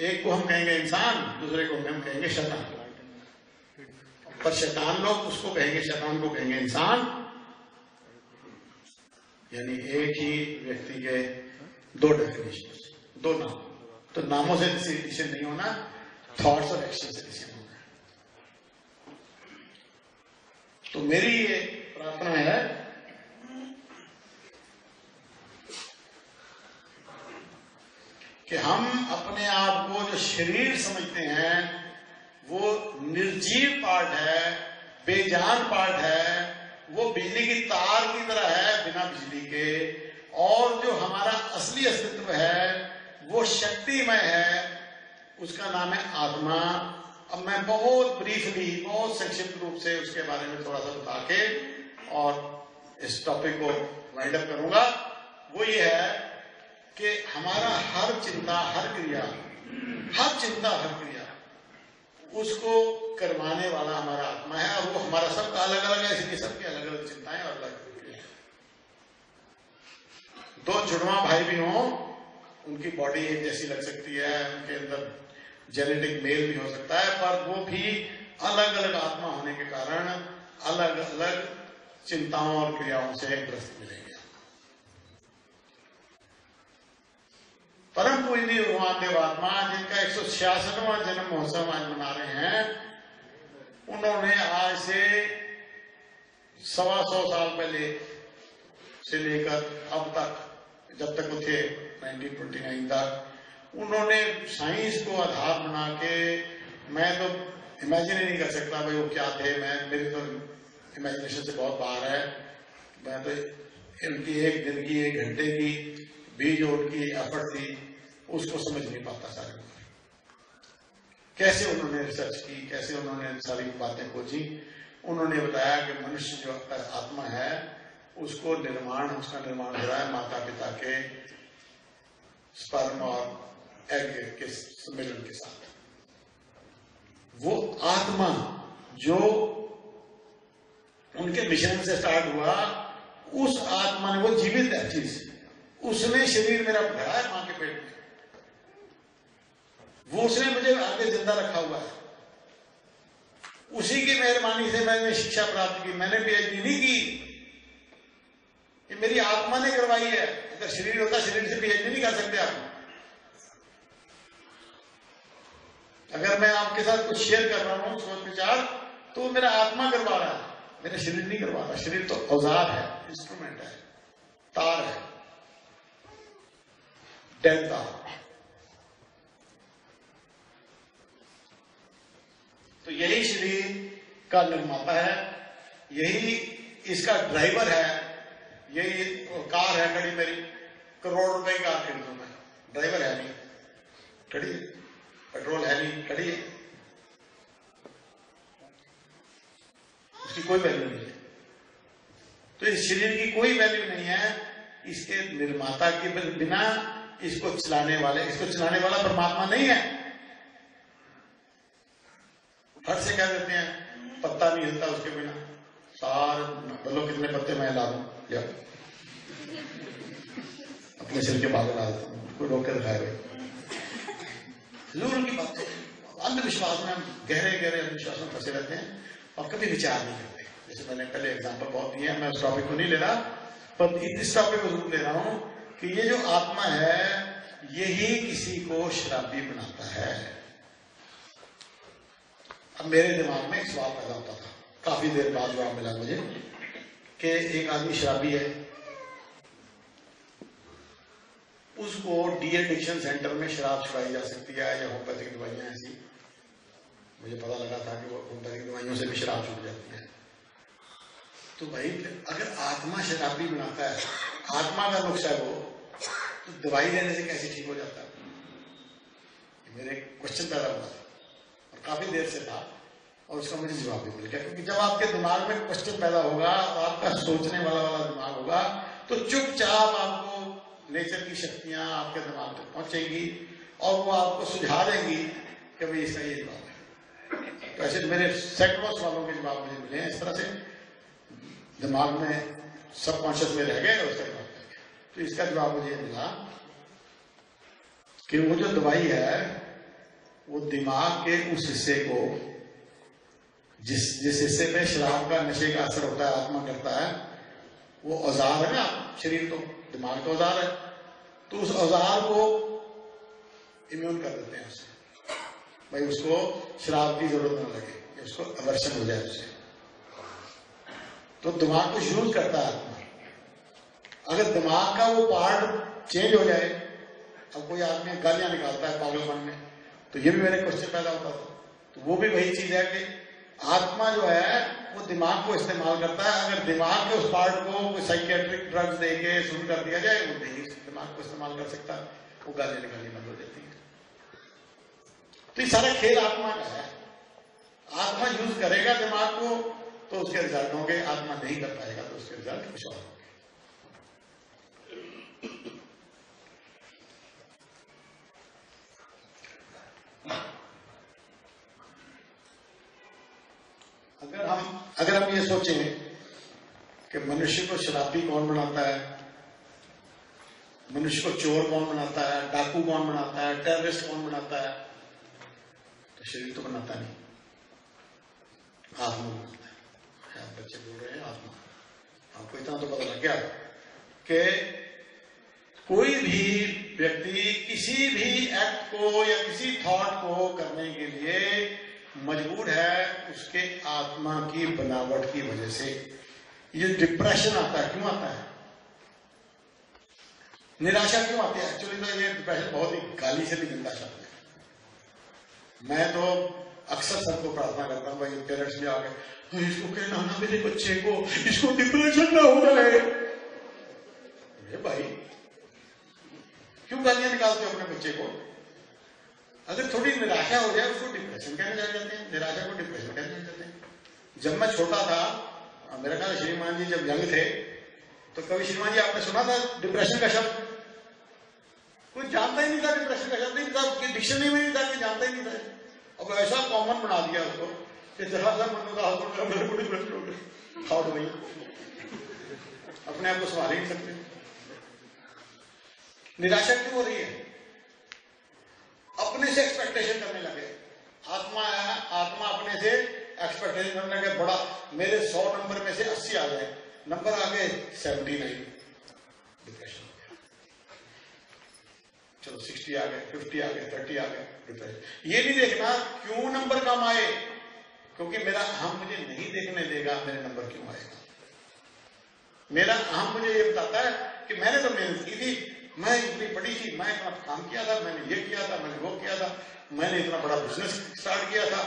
एक को हम कहेंगे इंसान, दूसरे को हम कहेंगे शैतान, पर शैतान लोग उसको कहेंगे, शैतान को कहेंगे इंसान। यानी एक ही व्यक्ति के दो डेफिनेशन, दो नाम। तो नामों से डिसीजन नहीं होना, थॉट्स और एक्शन से डिसीजन होना है। तो मेरी ये प्रार्थना है कि हम अपने आप को जो शरीर समझते हैं वो निर्जीव पार्ट है, बेजान पार्ट है, वो बिजली की तार की तरह है बिना बिजली के, और जो हमारा असली अस्तित्व है वो शक्तिमय है, उसका नाम है आत्मा। अब मैं बहुत ब्रीफली, बहुत संक्षिप्त रूप से उसके बारे में थोड़ा सा बता के और इस टॉपिक को वाइंड अप करूंगा। वो ये है कि हमारा हर चिंता, हर क्रिया, उसको करवाने वाला हमारा आत्मा है, और वो हमारा सबका अलग अलग है, इसलिए सबकी अलग अलग चिंताएं और अलग क्रिया। दो जुड़वा भाई भी हों, उनकी बॉडी एक जैसी लग सकती है, उनके अंदर जेनेटिक मेल भी हो सकता है, पर वो भी अलग अलग आत्मा होने के कारण अलग अलग चिंताओं और क्रियाओं से ग्रस्त मिलेंगे। परम पूजनीय भगवान देवात्मा, जिनका 166वां जन्म महोत्सव आज मना रहे हैं, उन्होंने आज से 125 साल पहले से लेकर अब तक, जब तक वो थे 1929 तक, उन्होंने साइंस को आधार बना के, मैं तो इमेजिन ही नहीं कर सकता भाई वो क्या थे, मेरी तो इमेजिनेशन से बहुत बाहर है। मैं तो इनकी एक दिन की, एक घंटे की भी जो उनकी एफर्ट थी उसको समझ नहीं पाता सारी बात। कैसे उन्होंने रिसर्च की, कैसे उन्होंने सारी बातें खोजी। उन्होंने बताया कि मनुष्य जो आत्मा है उसका निर्माण हो रहा है माता पिता के स्पर्म और एग के सम्मेलन के साथ। वो आत्मा जो उनके मिशन से स्टार्ट हुआ, उस आत्मा ने, वो जीवित है चीज, उसने शरीर मेरा भरा है मां के पेट में, वो उसने मुझे आगे जिंदा रखा हुआ है। उसी की मेहरबानी से मैंने शिक्षा प्राप्त की। मैंने पीएचडी नहीं की, ये मेरी आत्मा ने करवाई है। अगर शरीर होता, शरीर से पीएचडी नहीं कर सकते आप। अगर मैं आपके साथ कुछ शेयर कर रहा हूं सोच विचार, तो मेरा आत्मा करवा रहा है, मेरा शरीर नहीं करवा रहा। शरीर तो औजार है, इंस्ट्रूमेंट है, तार है, डेल्टा। तो यही शरीर का निर्माता है, यही इसका ड्राइवर है। यही कार है खड़ी, मेरी करोड़ रुपए की कार खरीद लूं मैं, ड्राइवर है नहीं, खड़ी है, पेट्रोल है नहीं, खड़ी है, उसकी कोई वैल्यू नहीं है। तो इस शरीर की कोई वैल्यू नहीं है इसके निर्माता के बिना। इसको चलाने वाला परमात्मा नहीं है। हर से कह देते हैं पत्ता नहीं हिलता उसके बिना। सारे बोलो कितने पत्ते मैं ला दूं, या अपने सिर के बाल ला देता हूं, कोई रोक के दिखाए भाई। जरूर की बात है, अंधविश्वास में हम गहरे अंधविश्वास में फंसे रहते हैं और कभी विचार नहीं करते। जैसे मैंने पहले एग्जाम्पल बहुत दिए हैं, मैं उस टॉपिक को नहीं ले रहा, पर इस टॉपिक को जरूर ले रहा हूं कि ये जो आत्मा है यही किसी को शराबी बनाता है। अब मेरे दिमाग में एक सवाल पैदा होता था, काफी देर बाद जवाब मिला मुझे, कि एक आदमी शराबी है, उसको डी एडिक्शन सेंटर में शराब छुड़ाई जा सकती है या होम्योपैथिक दवाइयां ऐसी, मुझे पता लगा था कि वो होम्योपैथिक दवाइयों से भी शराब छूट जाती है। तो भाई अगर आत्मा शराबी बनाता है, आत्मा का नुक्स है वो, तो दवाई देने से कैसे ठीक हो जाता है? मेरे क्वेश्चन पैदा हुआ और काफी देर से था, और उसका मुझे जवाब भी मिल गया। क्योंकि जब आपके दिमाग में क्वेश्चन पैदा होगा, तो आपका सोचने वाला दिमाग होगा, तो चुपचाप आपको नेचर की शक्तियां आपके दिमाग तक पहुंचेंगी और वो आपको सुझा देंगी कि भाई इसका ये जवाब है। तो ऐसे मेरे सैकड़ों सवालों के जवाब मुझे मिले हैं, इस तरह से दिमाग में सबकॉन्शियस में रह गए और उसका जवाब मिल गया। तो इसका जवाब मुझे मिला कि वो जो दवाई है वो दिमाग के उस हिस्से को, जिस हिस्से में शराब का नशे का असर होता है, आत्मा करता है, वो औजार है ना, शरीर तो दिमाग का औजार है, तो उस औजार को इम्यून कर देते हैं उससे, भाई उसको शराब की जरूरत न लगे, उसको अवर्शन हो जाए उससे। तो दिमाग को यूज करता है आत्मा। अगर दिमाग का वो पार्ट चेंज हो जाए, अब कोई आदमी गालियां निकालता है पागलपन में, तो ये भी मेरे क्वेश्चन पैदा होता था। तो वो भी वही चीज है कि आत्मा जो है वो दिमाग को इस्तेमाल करता है। अगर दिमाग के उस पार्ट को कोई साइकेट्रिक ड्रग्स देके सुन कर दिया जाए, वो नहीं दिमाग को इस्तेमाल कर सकता, वो गालियां निकालनी बंद हो जाती है। तो ये सारा खेल आत्मा का है। आत्मा यूज करेगा दिमाग को तो उसके रिजल्ट होंगे, आत्मा नहीं कर पाएगा तो उसके रिजल्ट कुछ और होंगे। अगर हम ये सोचें कि मनुष्य को शराबी कौन बनाता है, मनुष्य को चोर कौन बनाता है, डाकू कौन बनाता है, टेररिस्ट कौन बनाता है, तो शरीर तो बनाता नहीं, आत्मा बनाता है। आप बच्चे बोल रहे हैं आत्मा, आपको इतना तो पता लग गया कि कोई भी व्यक्ति किसी भी एक्ट को या किसी थॉट को करने के लिए मजबूर है उसके आत्मा की बनावट की वजह से। ये डिप्रेशन आता है, क्यों आता है? निराशा क्यों आती है? एक्चुअली तो ये डिप्रेशन बहुत ही गाली से भी गंदा शब्द है। मैं तो अक्सर सबको प्रार्थना करता हूँ, भाई पेरेंट्स भी आ गए, इसको कहना ना मेरे बच्चे को इसको डिप्रेशन ना हो जाए। भाई क्यों गालियां निकालते हो अपने बच्चे को? अगर थोड़ी निराशा हो जाए उसको डिप्रेशन कहने लग जाते हैं, निराशा को डिप्रेशन कहने लग जाते हैं। जब मैं छोटा था, मेरा ख्याल श्रीमान जी जब यंग थे, तो कभी श्रीमान जी आपने सुना था डिप्रेशन का शब्द? कोई जानता ही नहीं था डिप्रेशन का शब्द, नहीं था, डिक्शनरी में नहीं था, कोई जानता ही नहीं था। अब ऐसा कॉमन बना दिया उसको कि जरा सा मन का मेरे को डिप्रेशन हो गया, हाउ डू, अपने आप को संभाल ही नहीं सकते। निराशा क्यों हो रही है? अपने से एक्सपेक्टेशन करने लगे। आत्मा है, आत्मा अपने से एक्सपेक्टेशन करने लगे, बड़ा मेरे 100 नंबर में से 80 आ गए, नंबर आ गए 79, डिप्रेशन हो गया। चलो 60 आ गए, 50 आ गए, 30 आ गए, डिप्रेशन। ये नहीं देखना क्यों नंबर कम आए, क्योंकि मेरा अहम मुझे नहीं देखने देगा मेरे नंबर क्यों आएगा। मेरा अहम मुझे ये बताता है कि मैंने तो मेहनत की थी, मैं इतनी पढ़ी थी, मैं इतना काम किया था, मैंने ये किया था, मैंने वो किया था, मैंने इतना बड़ा बिजनेस स्टार्ट किया था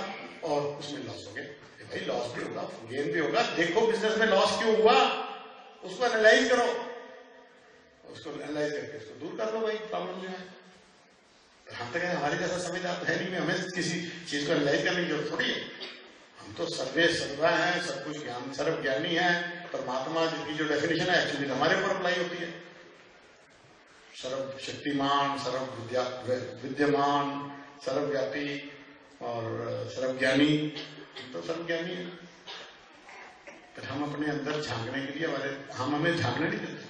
और उसमें लॉस हो गया। भाई लॉस भी होगा, गेन भी होगा, देखो बिजनेस में लॉस क्यों हुआ, उसको एनालाइज करो, उसको एनालाइज करके उसको दूर कर लो। भाई प्रॉब्लम जो है हम तक हमारे जैसा समझदार तो है नहीं, हमें किसी चीज को एनालाइज करने की जरूरत थोड़ी है। हम तो सर्वे सर्वा है, सब कुछ ज्ञान सर्व ज्ञानी है। परमात्मा जिसकी जो डेफिनेशन है एक्चुअली हमारे ऊपर अप्लाई होती है। सर्व शक्तिमान, सर्व विद्यमान, सर्वव्यापी और सर्वज्ञानी, तो सर्वज्ञानी है। पर हम अपने अंदर झांकने के लिए हमें झांकने नहीं देते,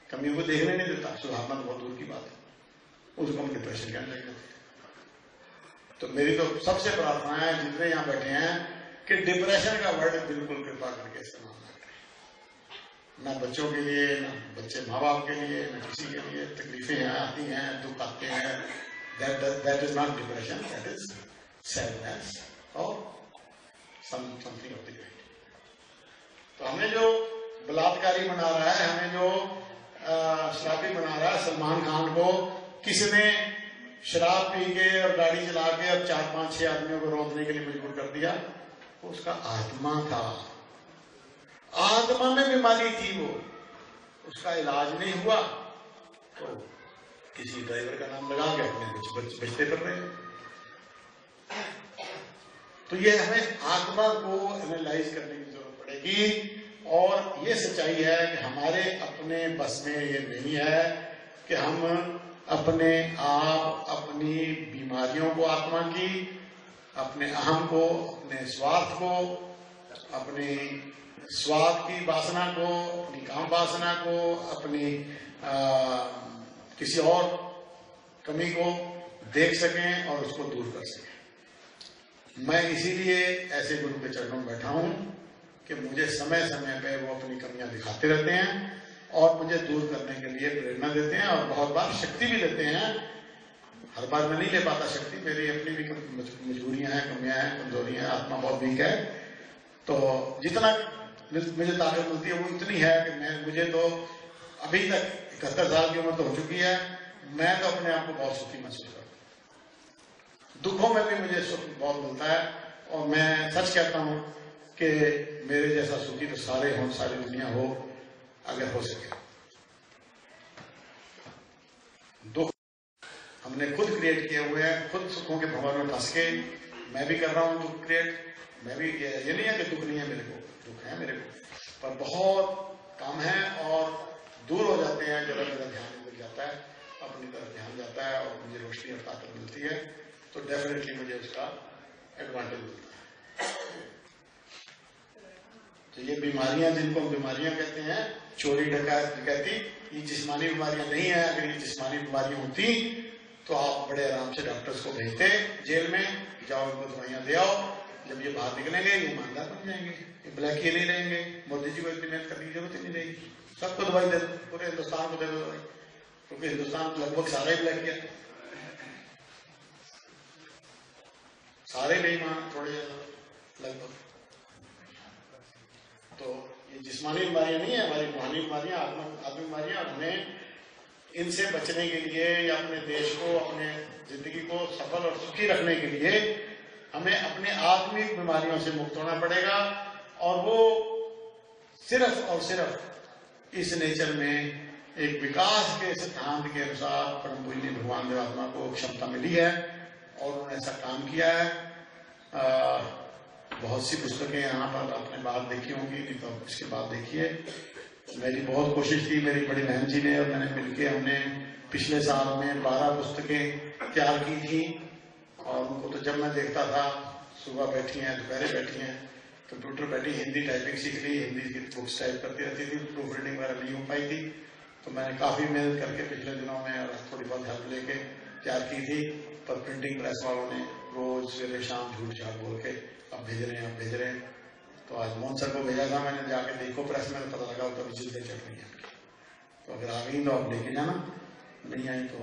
कमियों को देखने नहीं देता, सुधारना तो बहुत दूर की बात है, उसको हम डिप्रेशन कहने लगे। तो मेरी तो सबसे प्रार्थना है जितने यहां बैठे हैं कि डिप्रेशन का वर्ड बिल्कुल कृपा करके इस्तेमाल ना करें, ना बच्चों के लिए, ना बच्चे माँ बाप के लिए, ना किसी के लिए। तकलीफें आती हैं, दुख आते हैं, that is not depression, that is sadness और समथिंग ऑफ द काइंड। तो हमें जो बलात्कारी बना रहा है, हमें जो शराबी बना रहा है, सलमान खान को किसने शराब पी के और गाड़ी चला के अब 4-5-6 आदमियों को रोकने के लिए मजबूर कर दिया, उसका आत्मा था, आत्मा में बीमारी थी, वो उसका इलाज नहीं हुआ तो किसी ड्राइवर का नाम लगा के अपने कुछ बचते कर रहे हैं। तो ये हमें आत्मा को एनालाइज करने की जरूरत पड़ेगी। और ये सच्चाई है कि हमारे अपने बस में ये नहीं है कि हम अपने आप अपनी बीमारियों को, आत्मा की, अपने अहम को, अपने स्वार्थ को, अपने स्वाद की वासना को, अपनी काम वासना को, अपनी किसी और कमी को देख सकें और उसको दूर कर सकें। मैं इसीलिए ऐसे गुरु के चरणों में बैठा हूं कि मुझे समय समय पे वो अपनी कमियां दिखाते रहते हैं और मुझे दूर करने के लिए प्रेरणा देते हैं और बहुत बार शक्ति भी देते हैं। हर बार मैं नहीं ले पाता शक्ति, मेरी अपनी भी मजबूरियां हैं, कमियां हैं, कमजोरियां हैं, आत्मा बहुत वीक है। तो जितना मुझे ताकत मिलती है वो इतनी है कि मुझे तो अभी तक 71 साल की उम्र तो हो चुकी है, मैं तो अपने आप को बहुत सुखी महसूस करता हूँ। दुखों में भी मुझे सुख बहुत मिलता है और मैं सच कहता हूँ कि मेरे जैसा सुखी तो सारे हों, सारी दुनिया हो अगर हो सके। दुख हमने खुद क्रिएट किए हुए हैं, खुद सुखों के भंवर में फंस के मैं भी कर रहा हूँ दुख क्रिएट। मैं भी, ये नहीं है कि दुख नहीं है मेरे को, दुख है मेरे को, पर बहुत कम है और दूर हो जाते हैं जब मेरा ध्यान मिल जाता है, अपनी तरफ ध्यान जाता है और मुझे रोशनी और ताकत मिलती है, तो डेफिनेटली मुझे उसका एडवांटेज मिलता है। तो ये बीमारियां जिनको हम बीमारियां कहते हैं, चोरी डकैती, ये जिस्मानी बीमारियां नहीं है। अगर ये जिस्मानी बीमारियां होती तो आप बड़े आराम से डॉक्टर्स को भेजते जेल में, जाओ इनको दवाइयां दे आओ, जब ये बाहर निकलेंगे ये ईमानदार बन जाएंगे, ये ब्लैक ही नहीं रहेंगे, मोदी जी को इतनी मेहनत करने की जरूरत ही नहीं रहेगी, सबको दवाई दे दो, पूरे हिंदुस्तान को दे दो दवाई, क्योंकि हिंदुस्तान लगभग सारा ही ब्लैक किया, सारे बेईमान थोड़े लगभग। तो ये जिस्मानी बीमारियां नहीं है हमारी, रूहानी बीमारियां, आत्मा बीमारियां। हमें इनसे बचने के लिए या अपने देश को, अपने जिंदगी को सफल और सुखी रखने के लिए हमें अपने आत्मिक बीमारियों से मुक्त होना पड़ेगा। और वो सिर्फ और सिर्फ इस नेचर में एक विकास के सिद्धांत के अनुसार परम पूज्य भगवान देवात्मा को क्षमता मिली है और उन्होंने ऐसा काम किया है। बहुत सी पुस्तकें यहाँ पर आपने बात देखी होंगी, नहीं तो इसके बाद देखिए। मेरी बहुत कोशिश थी, मेरी बड़ी बहन जी ने और मैंने मिलके हमने पिछले साल में 12 पुस्तकें तैयार की थी। और उनको तो जब मैं देखता था, सुबह बैठी हैं, दोपहर बैठी हैं, कंप्यूटर बैठी, हिंदी टाइपिंग सीख ली, हिंदी की बुक्स टाइप करती रहती थी, प्रूफ रीडिंग वगैरह नहीं हो पाई थी। तो मैंने काफ़ी मेहनत करके पिछले दिनों में और थोड़ी बहुत हेल्प लेके तैयार की थी। पर प्रिंटिंग प्रेस वालों ने रोज सवेरे शाम झूठ झाट बोल के अब भेज रहे हैं। तो आज मोहन सर को भेजा था मैंने, जाके देखो प्रेस में, तो पता लगा तो जिल्दें चल रही हैं। तो अगर आ गई तो आप लेके जाना, नहीं आई तो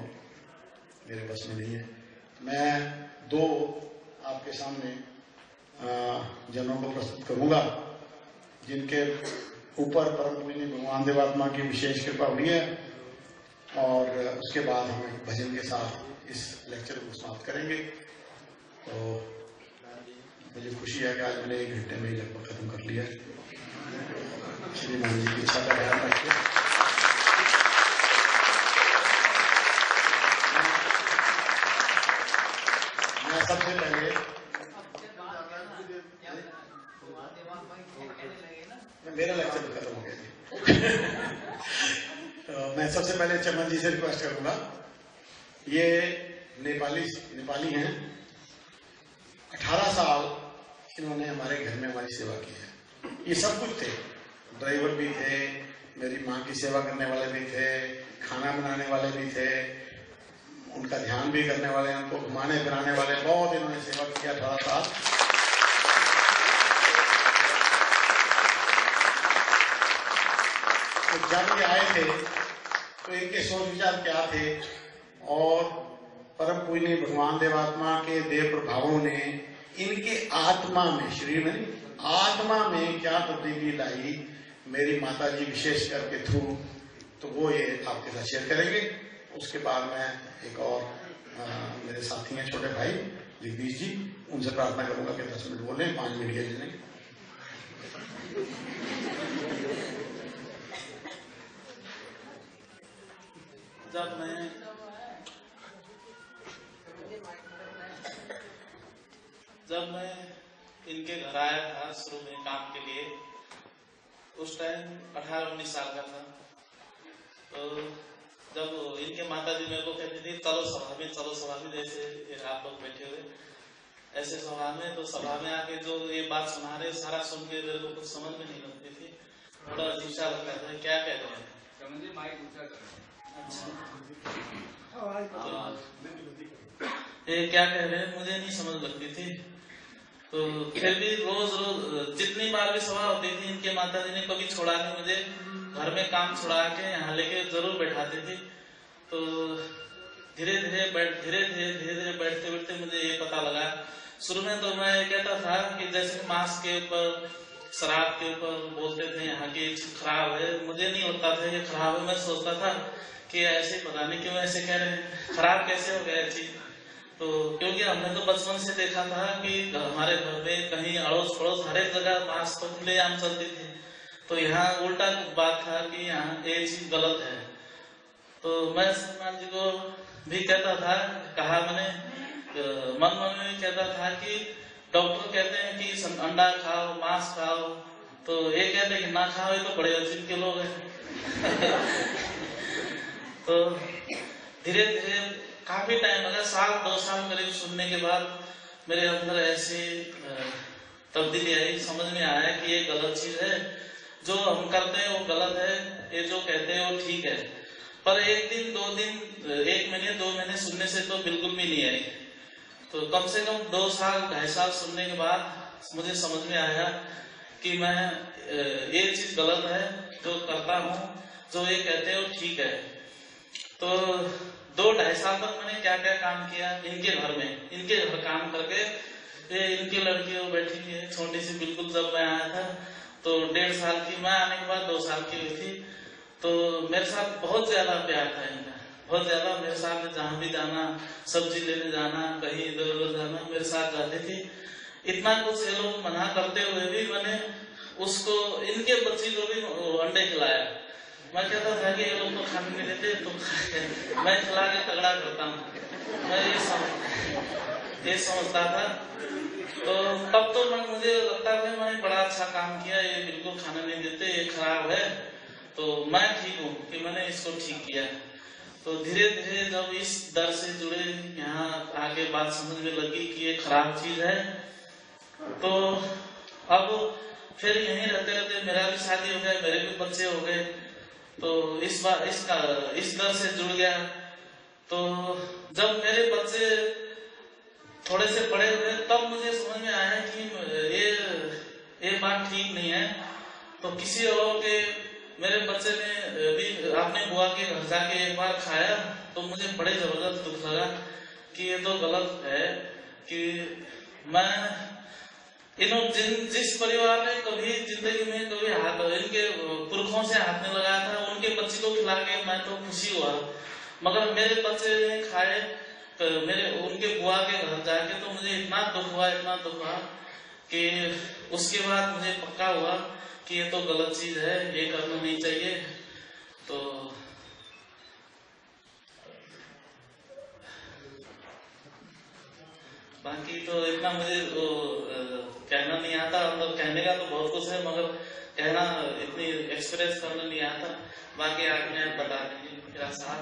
मेरे बस में नहीं है। मैं 2 आपके सामने जनों को प्रस्तुत करूंगा जिनके ऊपर परम पूज्य भगवान देवात्मा की विशेष कृपा हुई है। और उसके बाद हम एक भजन के साथ इस लेक्चर को समाप्त करेंगे। तो मुझे खुशी है कि आज मैंने 1 घंटे में ही लगभग खत्म कर लिया। श्री मान जी की इच्छा का ध्यान रखिए। मैं सबसे पहले मेरा लेक्चर खत्म हो गया जी। तो मैं सबसे पहले चमन जी से रिक्वेस्ट करूंगा। ये नेपाली हैं। 18 साल इन्होंने हमारे घर में हमारी सेवा की है। ये सब कुछ थे, ड्राइवर भी थे, मेरी माँ की सेवा करने वाले भी थे, खाना बनाने वाले भी थे, उनका ध्यान भी करने वाले, उनको घुमाने फिराने वाले, बहुत इन्होंने सेवा किया 18 साल। तो जब ये आए थे तो इनके सोच विचार क्या थे और परम पूज्य भगवान देवात्मा के देव प्रभावों ने इनके आत्मा में, शरीर में, आत्मा में क्या तब्दीली लाई मेरी माता जी विशेष करके थ्रू, तो वो ये आपके साथ शेयर करेंगे। उसके बाद मैं एक और मेरे साथी हैं छोटे भाई जगदीश जी, उनसे प्रार्थना करूंगा कि 10 मिनट बोले, 5 मिनट के लिए। जब मैं इनके घर आया था शुरू में काम के लिए, उस टाइम 18-19 साल का था। तो जब इनके माता जी मेरे को कहती थी चलो सभा में, चलो सभा में, जैसे आप लोग बैठे हुए ऐसे सभा में, तो सभा में आके जो ये बात सुना रहे सारा सुन के मेरे को कुछ समझ में नहीं लगती थी, थोड़ा अजीब सा लगता था। क्या कह रहे हैं? अच्छा, ये क्या कह रहे हैं मुझे नहीं समझ लगती थी। तो फिर भी रोज जितनी बार भी सभा होती थी, इनके माता जी ने कभी छोड़ा नहीं मुझे, घर में काम छुड़ा के यहाँ लेके जरूर बैठाते थे। तो धीरे धीरे बैठते बैठते मुझे ये पता लगा। शुरू में तो मैं कहता था कि जैसे मांस के ऊपर, शराब के ऊपर बोलते थे यहाँ की ये चीज खराब है, मुझे नहीं होता था ये खराब है। मैं सोचता था कि ऐसे पता नहीं क्यों ऐसे कह रहे हैं, खराब कैसे हो गया चीज। तो क्योंकि हमने तो बचपन से देखा था कि हमारे घर में कहीं अड़ोस पड़ोस हर एक जगह मांस तो खुलेआम चलती थी। तो यहाँ उल्टा बात था कि यहाँ ये चीज गलत है। तो मैं सलमान जी को भी कहता था, कहा मैंने मन में भी कहता था कि डॉक्टर कहते हैं कि अंडा खाओ, मांस खाओ, तो ये कहते हैं कि ना खाओ, ये तो बड़े अजीब के लोग हैं। तो धीरे धीरे काफी टाइम लगा, 1-2 साल करीब सुनने के बाद मेरे अंदर ऐसी तब्दीली आई, समझ में आया कि ये गलत चीज है, जो हम करते हैं वो गलत है, ये जो कहते हैं वो ठीक है। पर 1 दिन 2 दिन 1 महीने 2 महीने सुनने से तो बिल्कुल भी नहीं आई। तो कम से कम 2 साल 2.5 साल सुनने के बाद मुझे समझ में आया कि मैं ये चीज गलत है जो करता हूँ, जो ये कहते हैं वो ठीक है। तो 2-2.5 साल तक मैंने क्या क्या काम किया इनके घर में, इनके घर काम करके। ये इनकी लड़की वो बैठी हुई है छोटी सी, बिल्कुल जब मैं आया था तो 1.5 साल की, मैं आने के बाद 2 साल की हुई थी। तो मेरे साथ बहुत ज्यादा प्यार था इनका, बहुत ज्यादा मेरे साथ जहाँ भी जाना, सब्जी लेने जाना, कहीं इधर उधर जाना, मेरे साथ जाते थे। इतना कुछ ये लोग मना करते हुए भी मैंने उसको, इनके बच्ची को भी अंडे खिलाया। मैं कहता था कि ये लोग तो खाने नहीं देते, तो मैं खिला के तगड़ा करता हूँ, मैं ये समझता था। तो तब तो मुझे लगता था मैंने बड़ा अच्छा काम किया, ये बिल्कुल खाना नहीं देते, ये खराब है, तो मैं ठीक हूँ कि मैंने इसको ठीक किया। तो धीरे धीरे जब इस दर से जुड़े, यहाँ आगे बात समझ में लगी कि ये खराब चीज है, तो अब फिर यहीं रहते रहते मेरा भी शादी हो गया, मेरे भी बच्चे हो गए, तो इस दर से जुड़ गया। तो जब मेरे बच्चे थोड़े से बड़े हुए तब मुझे समझ में आया कि ये बात ठीक नहीं है। तो किसी और के, मेरे बच्चे ने भी अपने बुआ के घर जाके एक बार खाया, तो मुझे बड़े जबरदस्त दुख लगा कि ये तो गलत है कि मैं जिस परिवार ने कभी जिंदगी में कभी हाथ, इनके पुरखों से हाथ नहीं लगाया था, उनके बच्चे को खिला के मैं तो खुशी हुआ, मगर मेरे बच्चे ने खाए तो उनके बुआ के घर जाके तो मुझे इतना दुख हुआ कि उसके बाद मुझे पक्का हुआ कि ये तो गलत चीज है, ये करना नहीं चाहिए। तो बाकी तो इतना मुझे कहना नहीं आता, मतलब कहने का तो बहुत कुछ है, मगर कहना इतनी एक्सप्रेस करना नहीं आता। बाकी आपने बता दीजिए मेरा साथ।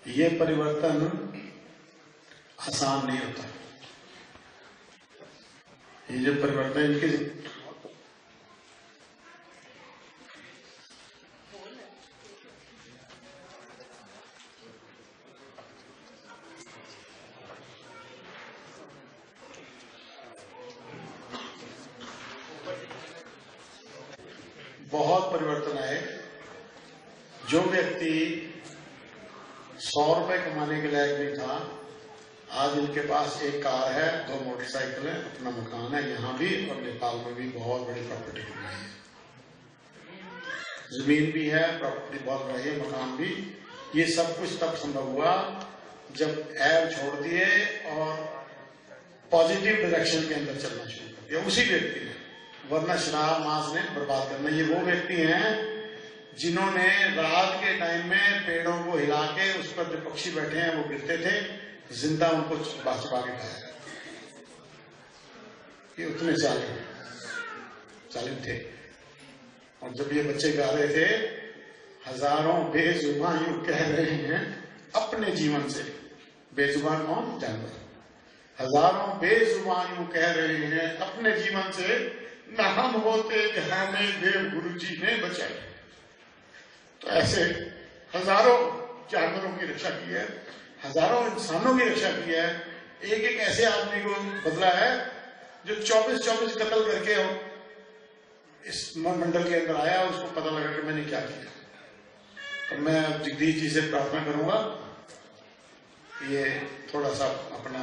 ये परिवर्तन आसान नहीं होता। ये जो परिवर्तन इनके बहुत परिवर्तन आए। जो व्यक्ति 100 रुपए कमाने के लायक नहीं था, आज इनके पास एक कार है, 2 मोटरसाइकिल है, अपना मकान है, यहाँ भी और नेपाल में भी बहुत बड़ी प्रॉपर्टी मिल रही है, जमीन भी है, प्रॉपर्टी बहुत रही है, मकान भी। ये सब कुछ तब संभव हुआ जब ऐब छोड़ दिए और पॉजिटिव डायरेक्शन के अंदर चलना शुरू कर दिया उसी व्यक्ति ने, वरना शराब मांस ने बर्बाद करना। ये वो व्यक्ति हैं जिन्होंने रात के टाइम में पेड़ों को हिला के उस पर जो पक्षी बैठे हैं वो गिरते थे, जिंदा उनको छुपा के खाया। ये उतने जालिम थे। और जब ये बच्चे गा रहे थे, हजारों बेजुबान यूं कह रहे हैं अपने जीवन से, बेजुबान कौन? जानवर। हजारों बेजुबान यूं कह रहे हैं अपने जीवन से, न हम होते कि हमें देव गुरु जी ने बचाए। तो ऐसे हजारों जानवरों की रक्षा की है, हजारों इंसानों की रक्षा की है। एक एक ऐसे आदमी को बदला है जो 24 कत्ल करके इस मंडल के अंदर आया, उसको पता लगा कि मैंने क्या किया। तो मैं जगदीश जी से प्रार्थना करूंगा ये थोड़ा सा अपना